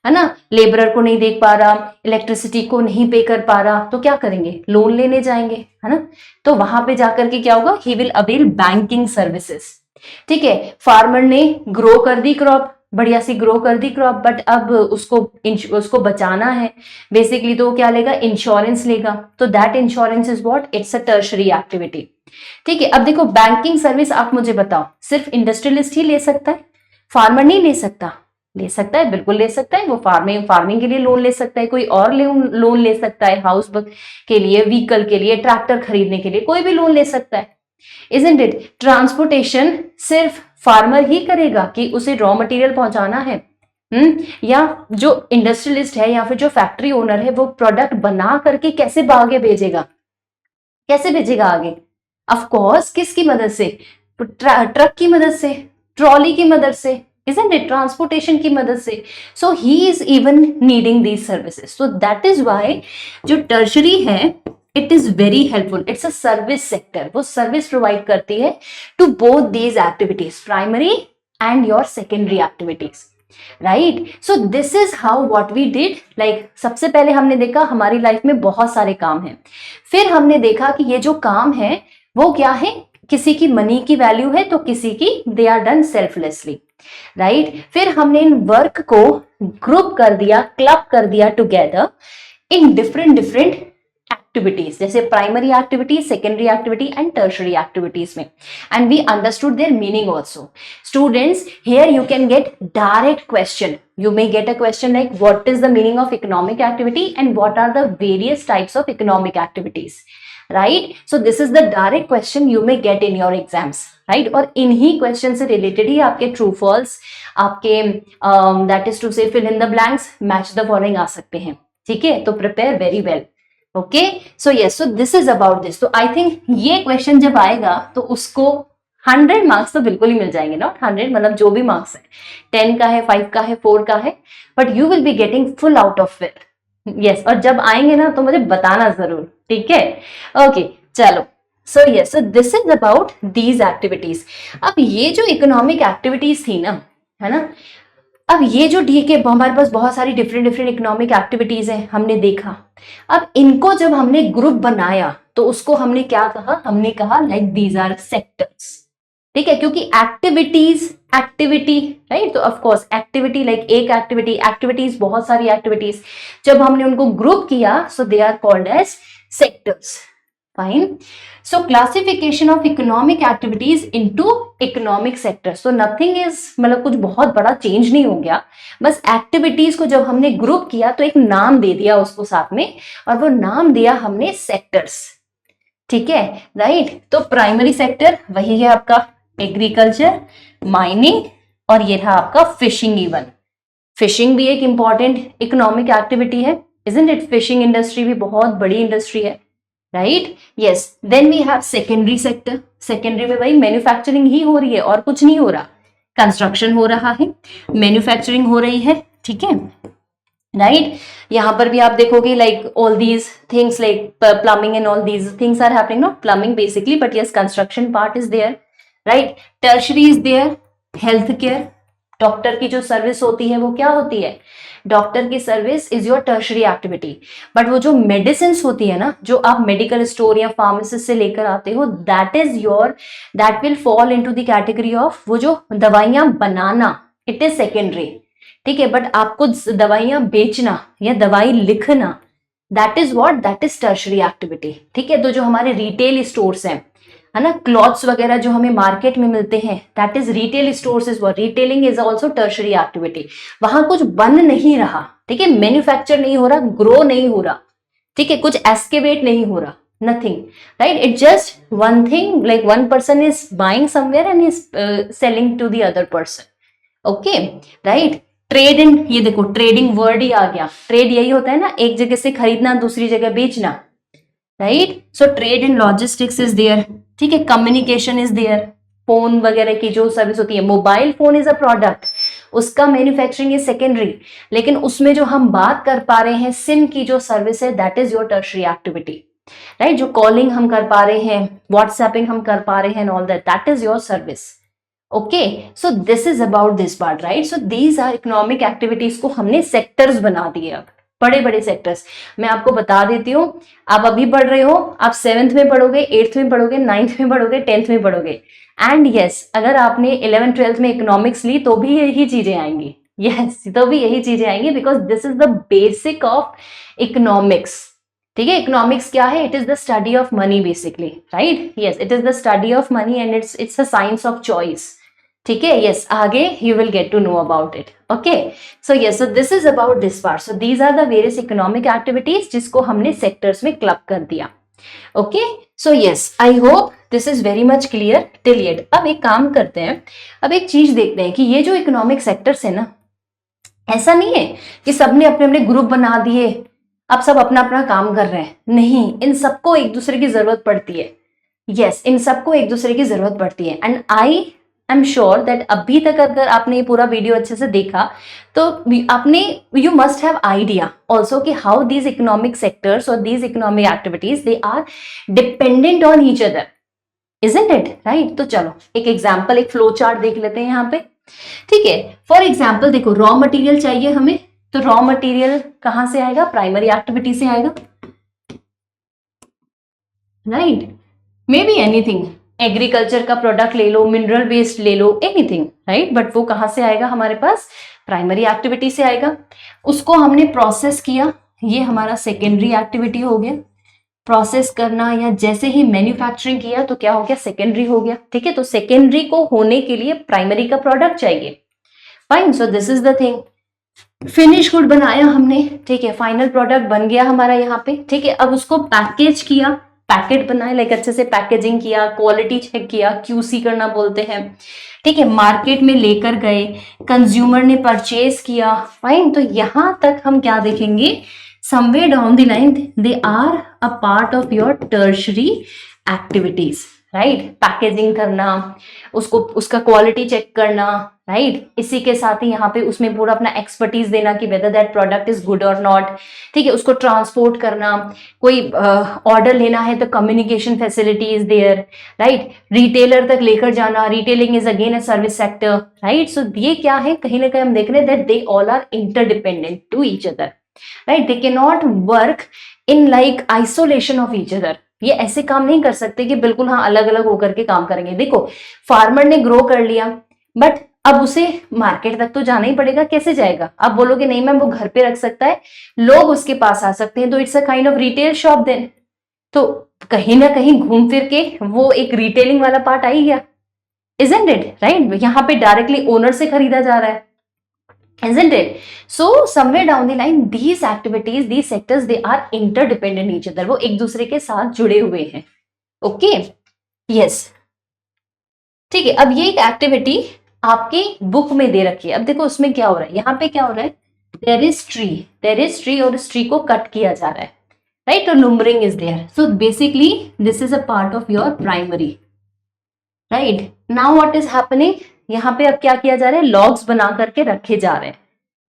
है ना। लेबरर को नहीं देख पा रहा, इलेक्ट्रिसिटी को नहीं पे कर पा रहा, तो क्या करेंगे? लोन लेने जाएंगे, है ना। तो वहां पे जाकर के क्या होगा? He will avail banking services, ठीक है। फार्मर ने ग्रो कर दी क्रॉप, बढ़िया सी ग्रो कर दी क्रॉप, बट अब उसको बचाना है बेसिकली, तो क्या लेगा? इंश्योरेंस लेगा। तो that insurance is what? It's a tertiary activity, ठीक है। अब देखो, बैंकिंग सर्विस आप मुझे बताओ, सिर्फ इंडस्ट्रियलिस्ट ही ले सकता है? फार्मर नहीं ले सकता? ले सकता है, बिल्कुल ले सकता है। वो फार्मिंग के लिए लोन ले सकता है, कोई और लोन ले सकता है, हाउस के लिए, व्हीकल के लिए, ट्रैक्टर खरीदने के लिए, कोई भी लोन ले सकता है, isn't it? ट्रांसपोर्टेशन सिर्फ फार्मर ही करेगा कि उसे रॉ मटेरियल पहुंचाना है, या जो इंडस्ट्रियलिस्ट है या फिर जो फैक्ट्री ओनर है, वो प्रोडक्ट बना करके कैसे आगे भेजेगा? कैसे भेजेगा आगे? ऑफ कोर्स किसकी मदद से? ट्रक की मदद से, ट्रॉली की मदद से, isn't it, ट्रांसपोर्टेशन की मदद से. So he is even needing these services. So that is why जो टर्शरी है it is very helpful. It's a service sector. वो सर्विस प्रोवाइड करती है to both these activities, primary and your secondary activities. Right. So this is how what we did. Like सबसे पहले हमने देखा हमारी लाइफ में बहुत सारे काम हैं. फिर हमने देखा कि ये जो काम है वो क्या है, किसी की मनी की वैल्यू है तो किसी की they are done selflessly. Right. फिर हमने इन वर्क को ग्रुप कर दिया, क्लब कर दिया together in different different activities, जैसे primary activities, secondary activity and tertiary activities में. And we understood their meaning also. Students, here you can get direct question. You may get a question like what is the meaning of economic activity and what are the various types of economic activities. Right. So this is the direct question you may get in your exams. Right. और इन्हीं question से related ही आपके true false, आपके that is to say fill in the blanks, match the following आ सकते हैं. ठीक है. तो prepare very well. Okay. So yes, so this is about this. तो आई थिंक ये क्वेश्चन जब आएगा तो उसको 100 मार्क्स तो बिल्कुल ही मिल जाएंगे. नॉट 100, मतलब जो भी मार्क्स है, 10 का है, 5 का है, 4 का है, but you will be getting full out of it. Yes. और जब आएंगे ना तो मुझे बताना जरूर. ठीक है. ओके. चलो. सो yes, so this is about these activities. अब ये जो इकोनॉमिक एक्टिविटीज थी ना, है ना, अब ये जो डी के हमारे पास बहुत सारी डिफरेंट डिफरेंट इकोनॉमिक एक्टिविटीज हैं, हमने देखा. अब इनको जब हमने ग्रुप बनाया तो उसको हमने क्या कहा, हमने कहा लाइक दीज आर सेक्टर्स. ठीक है. क्योंकि एक्टिविटी राइट. तो ऑफ कोर्स एक्टिविटी लाइक एक एक्टिविटीज बहुत सारी एक्टिविटीज, जब हमने उनको ग्रुप किया so they are called as sectors. Fine. So classification of economic activities into economic sectors. तो नथिंग इज, मतलब कुछ बहुत बड़ा चेंज नहीं हो गया. बस एक्टिविटीज को जब हमने ग्रुप किया तो एक नाम दे दिया उसको साथ में, और वो नाम दिया हमने सेक्टर्स. ठीक है. राइट. तो प्राइमरी सेक्टर वही है आपका एग्रीकल्चर, माइनिंग, और ये रहा आपका फिशिंग. इवन फिशिंग भी एक इंपॉर्टेंट इकोनॉमिक एक्टिविटी है, इजंट इट. फिशिंग इंडस्ट्री भी बहुत बड़ी इंडस्ट्री है. Right. Yes. Then we have secondary sector. Secondary में भाई मैन्युफैक्चरिंग ही हो रही है और कुछ नहीं हो रहा. कंस्ट्रक्शन हो रहा है, मैन्युफैक्चरिंग हो रही है. ठीक है. राइट. यहाँ पर भी आप देखोगे like all these things like plumbing and all these things are happening. Not plumbing basically, but yes construction part is there. Right. Tertiary is there. Health care, doctor की जो सर्विस होती है वो क्या होती है, डॉक्टर की service is your tertiary activity. But वो जो मेडिसिन होती है ना, जो आप मेडिकल स्टोर या फार्मासिस्ट से लेकर आते हो, that is your, that will fall into the category of वो जो दवाइयां बनाना, इट इज सेकेंडरी. ठीक है. बट आपको दवाइयां बेचना या दवाई लिखना, that is what, that is tertiary activity. ठीक है. तो जो हमारे रिटेल स्टोर्स हैं, है ना, क्लॉथ्स वगैरह जो हमें मार्केट में मिलते हैं, that is retail stores is what. Retailing is also tertiary activity. वहां कुछ बन नहीं रहा. ठीक है. मैन्युफैक्चर नहीं हो रहा, ग्रो नहीं हो रहा. ठीक है. कुछ एस्केवेट नहीं हो रहा, nothing. Right. It just one thing, like one person is buying somewhere and is selling to the other person. Okay. Right. Trade in, ये देखो ट्रेडिंग वर्ड ही आ गया. ट्रेड यही होता है ना, एक जगह से खरीदना दूसरी जगह बेचना. Right. So trade in logistics is there. ठीक है. Communication is there. फोन वगैरह की जो सर्विस होती है, mobile phone is a product, उसका मैन्युफैक्चरिंग इज सेकेंडरी. लेकिन उसमें जो हम बात कर पा रहे हैं सिम की जो सर्विस है, that is your tertiary activity. Right. जो कॉलिंग हम कर पा रहे हैं, व्हाट्सएपिंग हम कर पा रहे हैं, all that is your service. Okay. So this is about this part. Right. So these are economic activities को हमने सेक्टर्स बना दिए. अब बड़े बड़े सेक्टर्स मैं आपको बता देती हूँ. आप अभी पढ़ रहे हो, आप 7th में पढ़ोगे, 8th में पढ़ोगे, 9th में पढ़ोगे, 10th में पढ़ोगे. एंड यस, अगर आपने 11th 12th में इकोनॉमिक्स ली तो भी यही चीजें आएंगी. यस, तो भी यही चीजें आएंगी, because this is the basic of economics. ठीक है. इकोनॉमिक्स क्या है? It is the study of money basically. Right. Yes, it is the study of money and it's a science of choice. ठीक है. यस, आगे you will get to know about it. Okay. So yes, so this is about this part. So these are the various economic activities जिसको हमने sectors में club कर दिया. Okay. So yes, I hope this is very much clear till yet. अब एक काम करते हैं, अब एक चीज देखते हैं कि ये जो इकोनॉमिक सेक्टर्स है ना, ऐसा नहीं है कि सबने अपने अपने ग्रुप बना दिए, अब सब अपना अपना काम कर रहे हैं. नहीं, इन सबको एक दूसरे की जरूरत पड़ती है. यस, इन सबको एक दूसरे की जरूरत पड़ती है. And I I am sure that अभी तक अगर आपने ये पूरा वीडियो अच्छे से देखा तो आपने you must have idea also कि हाउ दीज इकोनॉमिक सेक्टर्स और these economic activities they are dependent on each other, isn't it right. तो चलो एक एग्जाम्पल, एक फ्लो चार्ट देख लेते हैं यहाँ पे, ठीक है। फॉर एग्जाम्पल देखो, रॉ मटेरियल चाहिए हमें, तो रॉ मटेरियल कहां से आएगा, प्राइमरी एक्टिविटी से आएगा, right. May be anything, agriculture का प्रोडक्ट ले लो, मिनरल बेस्ड ले लो, एनीथिंग, राइट। बट वो कहां से आएगा, हमारे पास प्राइमरी एक्टिविटी से आएगा। उसको हमने प्रोसेस किया, ये हमारा सेकेंडरी एक्टिविटी हो गया। प्रोसेस करना या जैसे ही मैन्युफैक्चरिंग किया तो क्या हो गया, सेकेंडरी हो गया, ठीक है। तो सेकेंडरी को होने के लिए प्राइमरी का प्रोडक्ट चाहिए, fine. So this is the thing, finish good बनाया हमने, ठीक है, फाइनल प्रोडक्ट बन गया हमारा यहाँ पे, ठीक है। अब उसको पैकेज किया, पैकेट बनाए, लाइक अच्छे से पैकेजिंग किया, क्वालिटी चेक किया, क्यूसी करना बोलते हैं, ठीक है। मार्केट में लेकर गए, कंज्यूमर ने परचेज किया, फाइन। तो यहां तक हम क्या देखेंगे, somewhere down the line they are a part of your tertiary activities, right. Packaging करना, उसको उसका क्वालिटी चेक करना, राइट। इसी के साथ ही यहाँ पे उसमें पूरा अपना एक्सपर्टीज देना कि whether that product is good और नॉट, ठीक है। उसको ट्रांसपोर्ट करना, कोई ऑर्डर लेना है तो communication facility is there, right. Retailer तक लेकर जाना, retailing is again a service sector, right. So ये क्या है, कहीं ना कहीं हम देख रहे हैं that they all are interdependent to each other, right. They can not work in like isolation of each other. ये ऐसे काम नहीं कर सकते कि बिल्कुल हाँ अलग अलग होकर के काम करेंगे। देखो, फार्मर ने ग्रो कर लिया, बट अब उसे मार्केट तक तो जाना ही पड़ेगा, कैसे जाएगा। आप बोलोगे नहीं मैम वो घर पे रख सकता है, लोग उसके पास आ सकते हैं, तो it's a kind of retail shop then. तो कहीं ना कहीं घूम फिर के वो एक रिटेलिंग वाला पार्ट आ ही गया, इजंट इट, राइट। यहाँ पे डायरेक्टली ओनर से खरीदा जा रहा है, isn't it? So somewhere down the line these activities, these sectors, they are interdependent each other, वो एक दूसरे के साथ जुड़े हुए हैं, ओके, यस, ठीक है। अब ये एक एक्टिविटी आपकी बुक में दे रखी है। अब देखो उसमें क्या हो रहा है, यहाँ पे क्या हो रहा है, देयर इज ट्री और उस ट्री को कट किया जा रहा है, राइट। और numbering is there, so basically this is a part of your primary, right. Now what is happening, यहाँ पे अब क्या किया जा रहा है, लॉग्स बना करके रखे जा रहे हैं,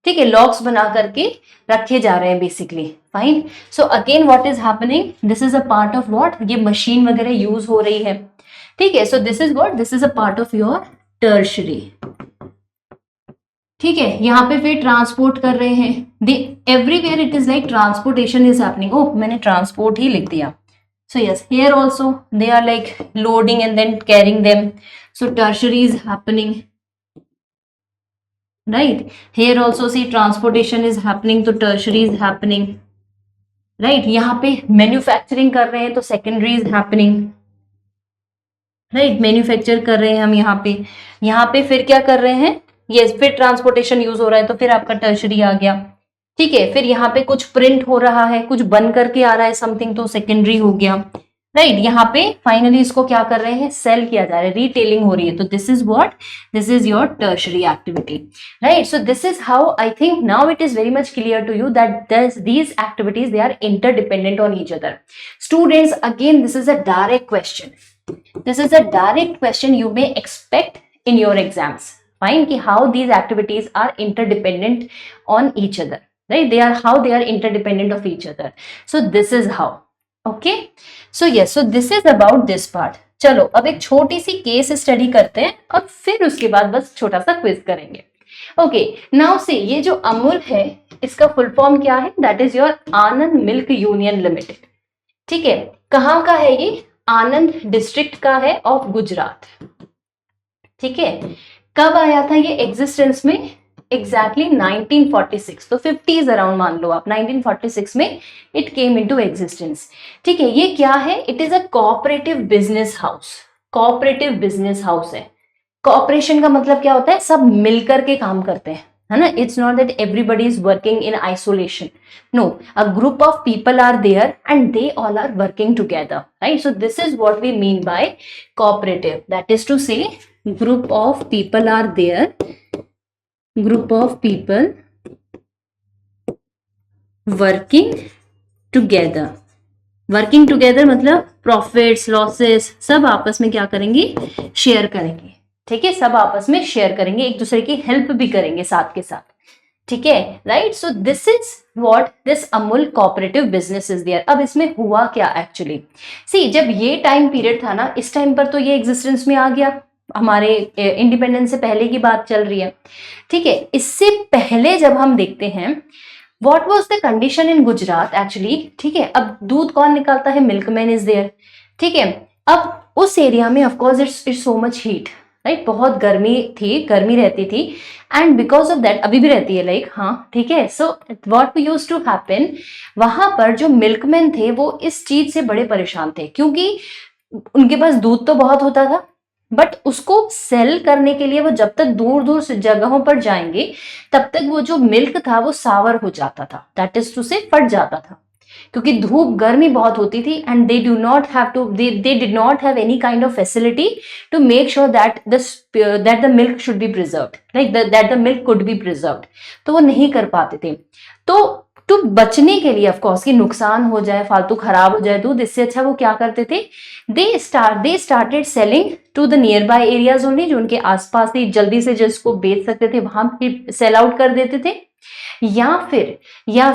ठीक है। लॉग्स बना करके रखे जा रहे हैं basically, fine. So again what is happening, this is a part of what, ये मशीन वगैरह यूज हो रही है, ठीक है। So this is what, this is a part of your tertiary, ठीक है। यहाँ पे फिर ट्रांसपोर्ट कर रहे हैं, they everywhere it is like transportation is happening. Oh मैंने ट्रांसपोर्ट ही लिख दिया, so yes, here also they are like loading and then carrying them, so tertiary is happening, right. Here also see transportation is happening, तो tertiary is happening, right. यहाँ पे manufacturing कर रहे हैं तो secondary is happening, right. Manufacture कर रहे हैं हम यहाँ पे फिर क्या कर रहे हैं, ये फिर ट्रांसपोर्टेशन यूज हो रहा है तो फिर आपका टर्शरी आ गया, ठीक है। फिर यहाँ पे कुछ प्रिंट हो रहा है, कुछ बन करके आ रहा है समथिंग, तो सेकेंडरी हो गया, राइट। यहाँ पे फाइनली इसको क्या कर रहे हैं, सेल किया जा रहा है, रिटेलिंग हो रही है, तो this is what, this is your tertiary activity, right. So this is how I think now it is very much clear to you that these activities they are interdependent on each other. Students, again this is a direct question, this is a direct question you may expect in your exams, fine, ki how these activities are interdependent on each other, right. They are how they are interdependent of each other, so this is how, okay. So yes, so this is about this part. चलो अब एक छोटी सी case study करते हैं और फिर उसके बाद बस छोटा सा क्विज करेंगे, ओके। नाउ से ये जो अमूल है इसका फुल फॉर्म क्या है, that is your Anand milk union limited, ठीक है। कहाँ का है ये, आनंद डिस्ट्रिक्ट का है ऑफ गुजरात, ठीक है। कब आया था ये एग्जिस्टेंस में, एग्जैक्टली 1946, तो 50s अराउंड मान लो आप, 1946 में इट केम इनटू एग्जिस्टेंस, ठीक है। ये क्या है, it is a cooperative business house, cooperative business house है। कोऑपरेशन का मतलब क्या होता है, सब मिलकर के काम करते हैं, है ना। It's not that everybody is working in isolation, no, a group of people are there and they all are working together, right. So this is what we mean by cooperative, that is to say group of people are there, group of people working together, working together मतलब profits losses सब आपस में क्या करेंगे, share करेंगे, ठीक है, सब आपस में शेयर करेंगे, एक दूसरे की हेल्प भी करेंगे साथ के साथ, ठीक है, right. So this is what this Amul cooperative business is there. अब इसमें हुआ क्या एक्चुअली, सी जब ये टाइम पीरियड था ना, इस टाइम पर तो ये एग्जिस्टेंस में आ गया, हमारे इंडिपेंडेंस से पहले की बात चल रही है, ठीक है। इससे पहले जब हम देखते हैं what was the condition in Gujarat actually, ठीक है। अब दूध कौन निकालता है, मिल्कमैन इज देयर, ठीक है। अब उस एरिया में of course it's so much heat, right, बहुत गर्मी थी, गर्मी रहती थी, एंड बिकॉज ऑफ दैट अभी भी रहती है, लाइक हाँ, ठीक है। So what used to happen, वहां पर जो मिल्कमैन थे वो इस चीज से बड़े परेशान थे, क्योंकि उनके पास दूध तो बहुत होता था, बट उसको सेल करने के लिए वो जब तक दूर दूर से जगहों पर जाएंगे तब तक वो जो मिल्क था वो सावर हो जाता था, दैट इज टू से फट जाता था, क्योंकि धूप गर्मी बहुत होती थी, and they do not have to they did not have any kind of facility to make sure that the milk should be preserved, like that the milk could be preserved, तो वो नहीं कर पाते थे। तो बचने के लिए, ऑफ कोर्स, कि नुकसान हो जाए, फालतू खराब हो जाए दूध, इससे अच्छा वो क्या करते थे, they started selling to the nearby areas only, जो उनके आसपास थी, जल्दी से जिसको बेच सकते थे वहां पे सेल आउट कर देते थे, या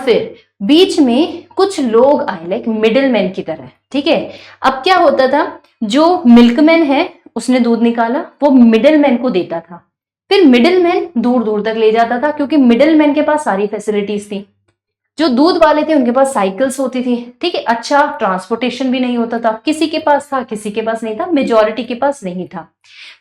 फिर बीच में कुछ लोग आए, लाइक मिडिलमैन की तरह, ठीक है। अब क्या होता था, जो मिल्कमैन है उसने दूध निकाला, वो मिडिलमैन को देता था, फिर मिडिलमैन दूर दूर तक ले जाता था, क्योंकि मिडिलमैन के पास सारी फैसिलिटीज थी। जो दूध वाले थे उनके पास साइकिल्स होती थी, ठीक है, अच्छा ट्रांसपोर्टेशन भी नहीं होता था, किसी के पास था किसी के पास नहीं था, मेजॉरिटी के पास नहीं था।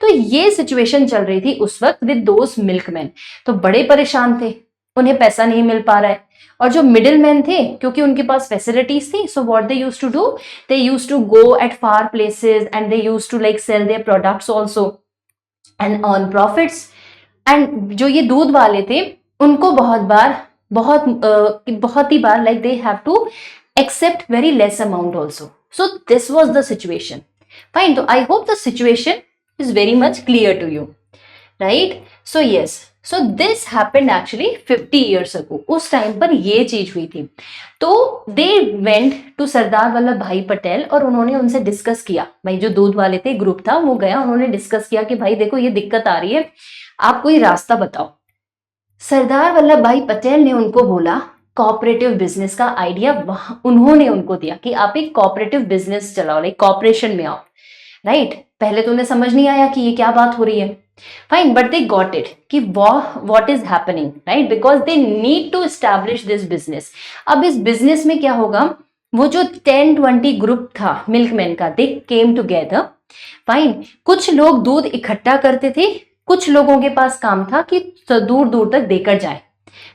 तो ये सिचुएशन चल रही थी उस वक्त विद दोस मिल्कमैन, तो बड़े परेशान थे, उन्हें पैसा नहीं मिल पा रहा है। और जो मिडिल मैन थे, क्योंकि उनके पास फैसिलिटीज थी, so what they used to do, they used to go at far places and they used to like sell their products also and earn profits. And जो ये दूध वाले थे उनको बहुत ही बार like they have to accept very less amount also. So this was the situation, fine. तो I hope the situation is very much clear to you, right. So yes, so this happened actually 50 years ago, उस time पर ये चीज हुई थी। तो they went to सरदार वल्लभ भाई पटेल और उन्होंने उनसे डिस्कस किया, भाई जो दूध वाले थे ग्रुप था वो गया, उन्होंने डिस्कस किया कि भाई देखो ये दिक्कत आ रही है, आप कोई रास्ता बताओ। सरदार वल्लभ भाई पटेल ने उनको बोला कोऑपरेटिव बिजनेस का आइडिया उन्होंने उनको दिया कि आप एक कोऑपरेटिव बिजनेस चलाओ, लाइक कॉपरेशन में आओ, राइट। पहले तो उन्हें समझ नहीं आया कि ये क्या बात हो रही है, fine, but they got it कि what is happening, right, because they need to establish this business. अब इस बिजनेस में क्या होगा, वो जो 10-20 ग्रुप था मिल्कमैन का, दे केम टुगेदर, फाइन। कुछ लोग दूध इकट्ठा करते थे, कुछ लोगों के पास काम था कि दूर दूर तक देकर जाए,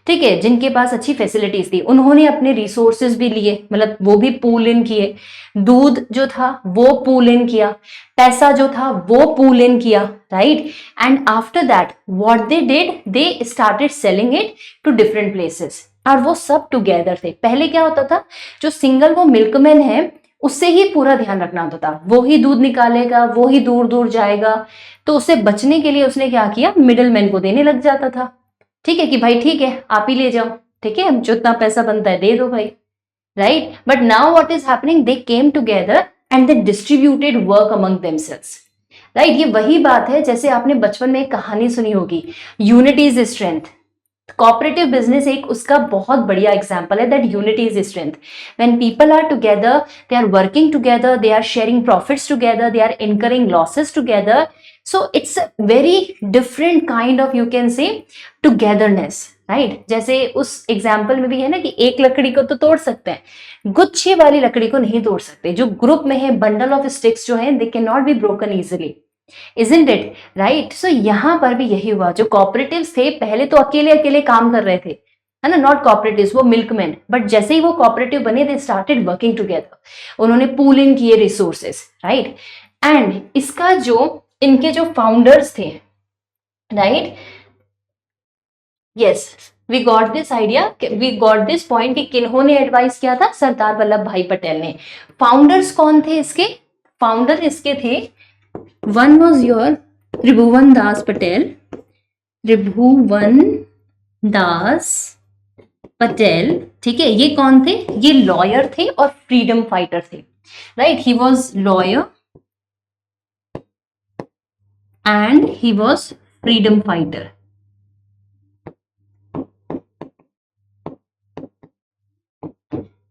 ठीक है, जिनके पास अच्छी फैसिलिटीज थी उन्होंने अपने रिसोर्सेज भी लिए, मतलब वो भी पूल इन किए, दूध जो था वो पूल इन किया, पैसा जो था वो पूल इन किया, right. And after that what they did, they started selling it to different places, और वो सब टुगेदर थे। पहले क्या होता था, जो सिंगल वो मिल्कमैन है उससे ही पूरा ध्यान रखना होता था, वो ही दूध निकालेगा, वो ही दूर दूर जाएगा, तो उससे बचने के लिए उसने क्या किया, मिडिलमैन को देने लग जाता था, ठीक है, कि भाई ठीक है आप ही ले जाओ, ठीक है, जितना पैसा बनता है दे दो भाई, right. But now what is happening, they came together and they distributed work among themselves, right. ये वही बात है जैसे आपने बचपन में एक कहानी सुनी होगी, unity is strength. Cooperative business एक उसका बहुत बढ़िया एग्जांपल है, that unity is strength. When people are together, they are working together, they are sharing profits together, they are incurring losses together, so it's a very different kind of, you can say, togetherness, right। जैसे उस example में भी है ना कि एक लकड़ी को तो तोड़ सकते हैं, गुच्छे वाली लकड़ी को नहीं तोड़ सकते, जो ग्रुप में है, बंडल ऑफ स्टिक्स जो है, दे can not be broken easily, isn't it, right। so यहाँ पर भी यही हुआ, जो कॉपरेटिव्स थे पहले तो अकेले अकेले काम कर रहे थे, है ना, नॉट कॉपरेटिव्स, वो मिल्कमैन, बट जैसे ही वो कॉपरेटिव बने, दे स्टार्टेड वर्किंग टुगेदर, उन्होंने पूल इन किए रिसोर्सेस, राइट। एंड इसका जो इनके जो फाउंडर्स थे, right, yes, we got this idea, we got this point कि किन्होंने एडवाइस किया था, सरदार वल्लभ भाई पटेल ने। फाउंडर्स कौन थे इसके, फाउंडर इसके थे, वन वॉज योर त्रिभुवन दास पटेल, त्रिभुवन दास पटेल, ठीक है। ये कौन थे, ये लॉयर थे और फ्रीडम फाइटर थे, right. He was lawyer and he was freedom fighter.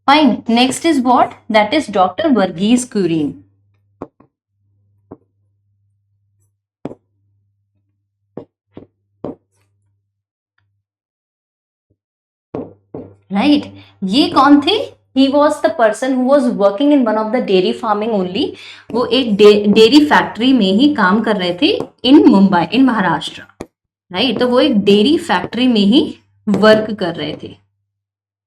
Fine. Next is what? That is Dr. Verghese Kurien. Right. ये कौन थे? He was the person who was working in one of the dairy farming only. वो एक dairy factory में ही काम कर रहे थे इन मुंबई, इन महाराष्ट्र. राइट. तो वो एक डेयरी फैक्ट्री में ही वर्क कर रहे थे.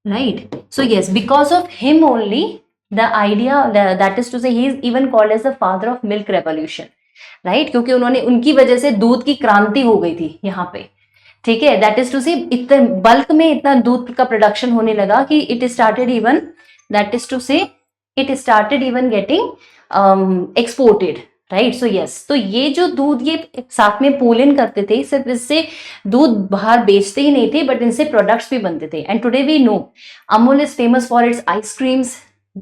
Right. So yes, because of him only, the idea, that is to say, he is even called as the father of milk revolution. Right. क्योंकि उन्होंने, उनकी वजह से दूध की क्रांति हो गई थी यहाँ पे. ठीक है. दैट इज टू से इतने बल्क में इतना दूध का प्रोडक्शन होने लगा कि it started even, that is to say it started even getting exported. Right. So yes, तो ये जो दूध ये साथ में पोलन करते थे, सिर्फ इससे दूध बाहर बेचते ही नहीं थे, बट इनसे प्रोडक्ट्स भी बनते थे. And today we know Amul is famous for its ice creams.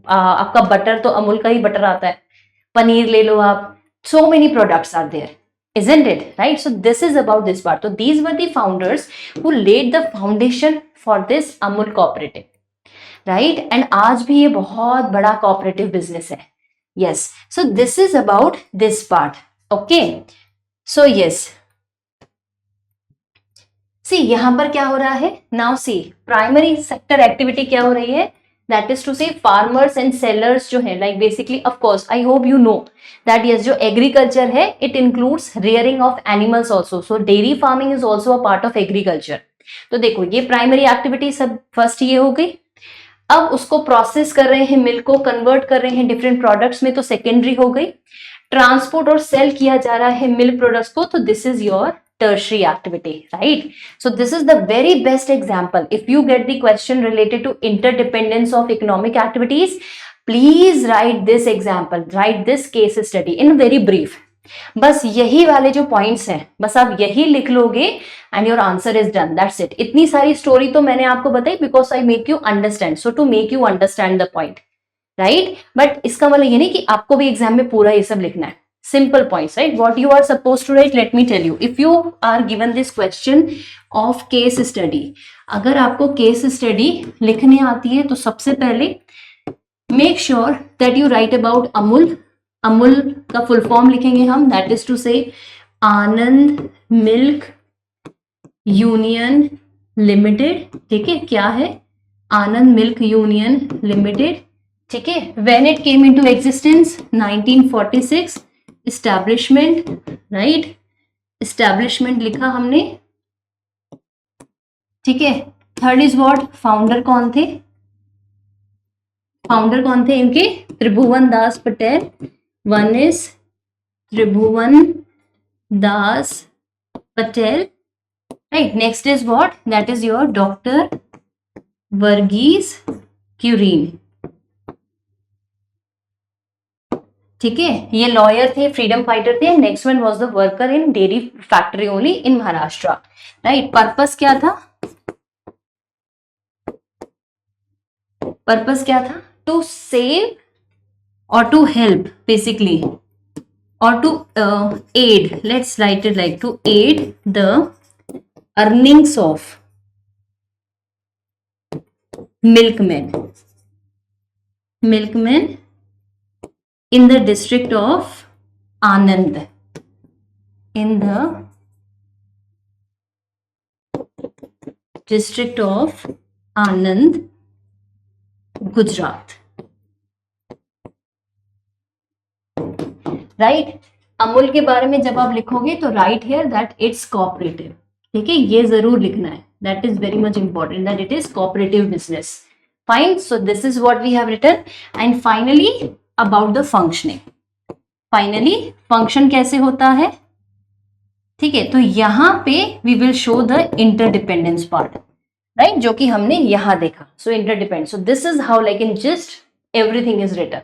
आपका बटर तो अमूल का ही बटर आता है, पनीर ले लो आप, so many products are there, isn't it? Right. So this is about this part. So these were the founders who laid the foundation for this Amul cooperative. Right. And आज भी ये बहुत बड़ा cooperative business है. Yes. So this is about this part. Okay. So yes. See, यहाँ पर क्या हो रहा है? Now see, primary sector activity क्या हो रही है? That is to say, farmers and sellers जो है, like basically, of course, I hope you know that yes, जो agriculture है, it includes rearing of animals also. So dairy farming is also a part of agriculture. तो देखो, ये primary activity सब first ये हो गई. अब उसको प्रोसेस कर रहे हैं, मिल्क को कन्वर्ट कर रहे हैं डिफरेंट प्रोडक्ट्स में, तो सेकेंडरी हो गई. ट्रांसपोर्ट और सेल किया जा रहा है मिल्क प्रोडक्ट्स को, तो this is your tertiary activity, right? So this is the very best example. If you get the question related to interdependence of economic activities, please write this example, write this case study in very brief. बस यही वाले जो points हैं, बस आप यही लिख लोगे and your answer is done. That's it. इतनी सारी स्टोरी तो मैंने आपको बताई because I make you understand, so to make you understand the point, right? But इसका मतलब ये नहीं कि आपको भी एग्जाम में पूरा ये सब लिखना है. Simple points, right? What you are supposed to write, let me tell you. If you are given this question of case study, अगर आपको case study लिखने आती है तो सबसे पहले make sure that you write about Amul. Amul का full form लिखेंगे हम, that is to say Anand milk union limited. ठीक है, क्या है? आनंद मिल्क यूनियन लिमिटेड. ठीक है. When it came into existence 1946. Establishment, right? Establishment लिखा हमने. ठीक है. Third is what? फाउंडर कौन थे? फाउंडर कौन थे इनके? Tribhuvan Das Patel. One is Tribhuvan Das Patel, right? Next is what? That is your doctor Verghese Kurien. ठीक है. ये लॉयर थे, फ्रीडम फाइटर थे. Next one was the worker in dairy factory only in Maharashtra, right? Purpose क्या था? पर्पस क्या था? टू सेव और टू हेल्प बेसिकली, और to aid, let's write it like to aid the earnings of milkman in the district of Anand, in the district of Anand, Gujarat, right? Amul के बारे में जब आप लिखोगे तो write here that it's cooperative. ठीक है, ये जरूर लिखना है. That is very much important that it is cooperative business. Fine. So this is what we have written. And finally about the functioning. Finally function कैसे होता है? ठीक है, तो यहां पे we will show the interdependence part, right? जो कि हमने यहां देखा. So interdepend. So this is how like in just everything is written.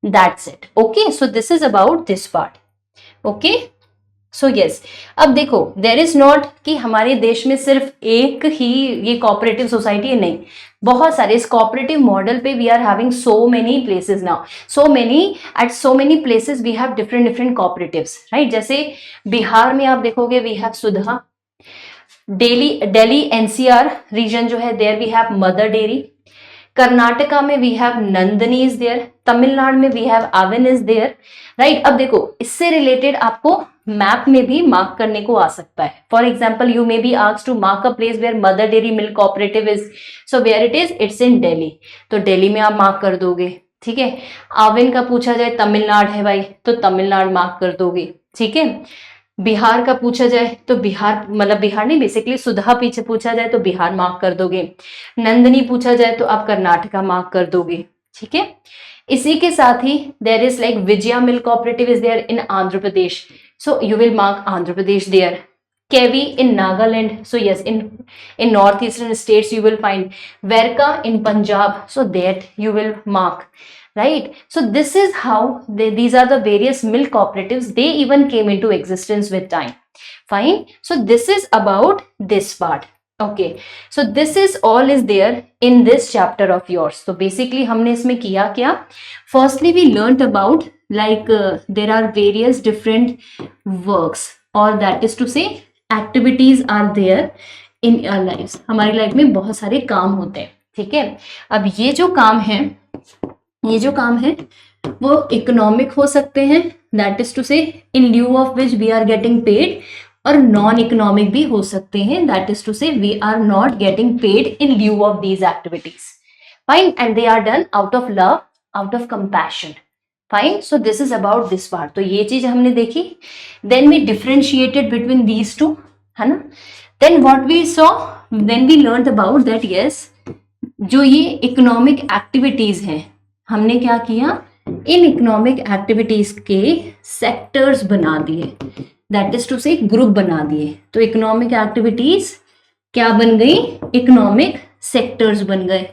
That's it. Okay. So this is about this part. Okay. So yes, अब देखो, there is not कि हमारे देश में सिर्फ एक ही ये कोऑपरेटिव सोसाइटी है, नहीं. बहुत सारे इस कोऑपरेटिव मॉडल पे we are having so many places now, so many places we have different different cooperatives, right. जैसे बिहार में आप देखोगे we have Sudha, Delhi NCR region जो है there we have Mother Dairy, Karnataka में we have Nandini is there, Tamil Nadu में we have Aavin is there, right. अब देखो इससे रिलेटेड आपको मैप में भी मार्क करने को आ सकता है। For example you may be asked to mark a place where Mother Dairy milk cooperative is, so where it is, it's in Delhi, तो दिल्ली में आप मार्क कर दोगे, ठीक है। आवन का पूछा जाए तमिलनाडु है भाई, तो तमिलनाडु मार्क कर दोगे, ठीक है। बिहार का पूछा जाए तो बिहार, मतलब बिहार नहीं, बेसिकली सुधा पीछे पूछा जाए तो बिहार मार्क कर दोगे, नंदनी पूछा जाए तो आप कर्नाटका मार्क कर दोगे, ठीक है। इसी के साथ ही there is like Vijaya milk cooperative is there in Andhra Pradesh, so you will mark Andhra Pradesh there. Kevi in Nagaland, so yes, in northeastern states you will find Verka in Punjab, so that you will mark, right. So this is how these are the various milk cooperatives, they even came into existence with time. Fine, so this is about this part. Okay, so this is all is there in this chapter of yours. So basically हमने इसमें किया क्या, firstly we learnt about like there are various different works, or that is to say activities are there in our lives. हमारी life में बहुत सारे काम होते हैं, ठीक है। अब ये जो काम है वो इकोनॉमिक हो सकते हैं, that is to say in lieu of which we are getting paid, और नॉन इकोनॉमिक भी हो सकते हैं, that is to say we are not getting paid in lieu of these activities. Fine, and they are done out of love, out of compassion. Fine, so this is about this part. तो ये चीज हमने देखी, then we differentiated between these two, है ना। Then what we saw, then we learned about that yes, जो ये economic एक्टिविटीज हैं, हमने क्या किया, इन इकोनॉमिक एक्टिविटीज के सेक्टर्स बना दिए, दैट इज टू से ग्रुप बना दिए। तो इकोनॉमिक एक्टिविटीज क्या बन गई, इकोनॉमिक सेक्टर्स बन गए,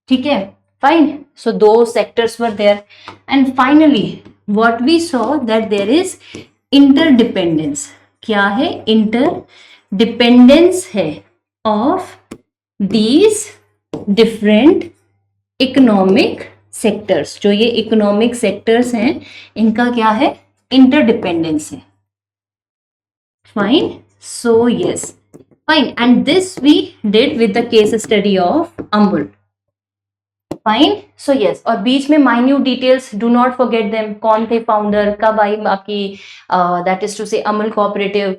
ठीक है। फाइन, सो दो sectors were there, and finally what we saw that there is interdependence. क्या है, इंटरडिपेंडेंस है of these different economic sectors. जो ये इकोनॉमिक सेक्टर्स हैं इनका क्या है, इंटरडिपेंडेंस है। Fine, so yes, fine, and this we did with the case study of Amul. Fine, so yes, और बीच में minute details, do not forget them, कौन थे founder, कब आई आपकी that is to say Amul cooperative.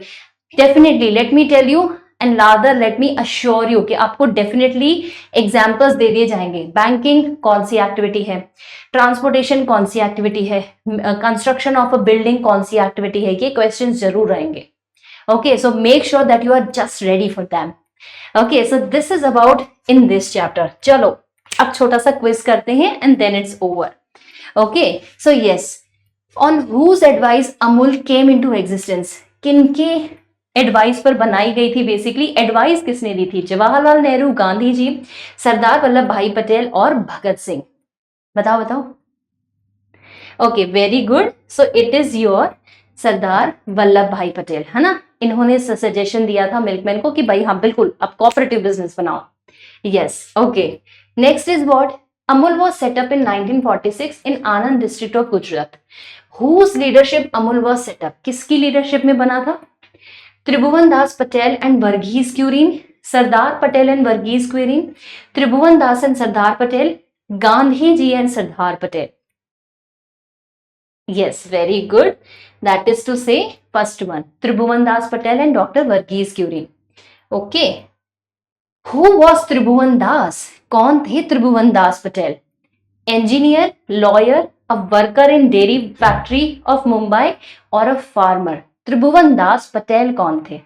Definitely let me tell you and rather let me assure you कि आपको definitely examples दे दिए जाएंगे। बैंकिंग कौन सी एक्टिविटी है, ट्रांसपोर्टेशन कौन सी एक्टिविटी है, कंस्ट्रक्शन ऑफ अ बिल्डिंग कौन सी एक्टिविटी है, ये क्वेश्चंस जरूर रहेंगे। Okay, so make sure that you are just ready for them. Okay, so this is about in this chapter. चलो अब छोटा सा क्विज करते हैं and then it's over. Okay, so yes, on whose advice Amul came into existence? किनके advice पर बनाई गई थी? बेसिकली एडवाइस किसने दी थी? जवाहरलाल नेहरू, गांधी जी, सरदार वल्लभ भाई पटेल और भगत सिंह। बताओ बताओ। Okay, very good, so it is your Sardar Vallabh Bhai Patel, है ना। इन्होंने सजेशन दिया था मिल्कमैन को कि भाई हाँ बिल्कुल अब कोऑपरेटिव बिजनेस बनाओ। Yes, okay, next is what, Amul was set up in 1946 in Anand district of Gujarat. Whose leadership Amul was set up, किसकी लीडरशिप में बना था? Tribhuvan Das Patel and Verghese Kurien, Sardar Patel and Verghese Kurien, Tribhuvan Das and Sardar Patel, Gandhi ji and Sardar Patel. Yes, very good. That is to say, first one, Tribhuvan Das Patel and Dr. Varghese Curie. Okay. Who was Tribhuvan Das? कौन थे त्रिभुवन Das Patel? Engineer, lawyer, a worker in dairy factory of Mumbai or a farmer? त्रिभुवन दास पटेल कौन थे?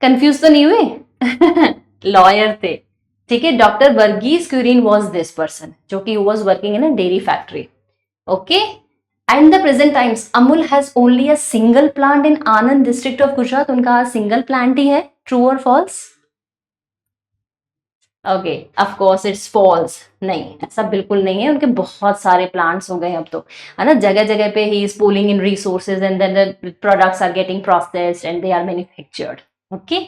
Confuse तो नहीं हुए? Lawyer थे, ठीक है। Doctor Verghese Kurien was this person जो कि was working in a dairy factory. Okay, and in the present times, Amul has only a single plant in Anand district of Gujarat. उनका single plant ही है, true or false? Okay, of course it's false. नहीं, ऐसा बिल्कुल नहीं है, उनके बहुत सारे plants हो गए अब तो, है ना। जगह जगह पे he is pooling in resources and then the products are getting processed and they are manufactured. Okay,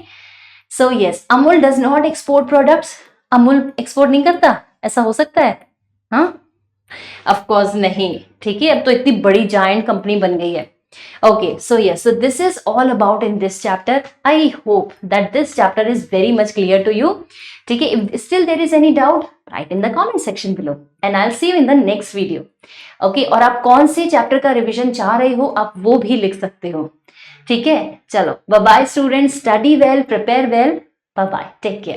so yes, Amul does not export products. Amul export नहीं करता, ऐसा हो सकता है? हाँ, ऑफ कोर्स नहीं। ठीक है, अब तो इतनी बड़ी जायंट कंपनी बन गई है। Okay, so yes, so this is all about in this chapter. I hope that this chapter is very much clear to you. ठीक है, if still there is any doubt, write in the comment section below and I'll see you in the next video. Okay, और आप कौन सी chapter का revision चाह रहे हो आप वो भी लिख सकते हो। ठीक है, चलो, bye bye students, study well, prepare well, bye bye, take care.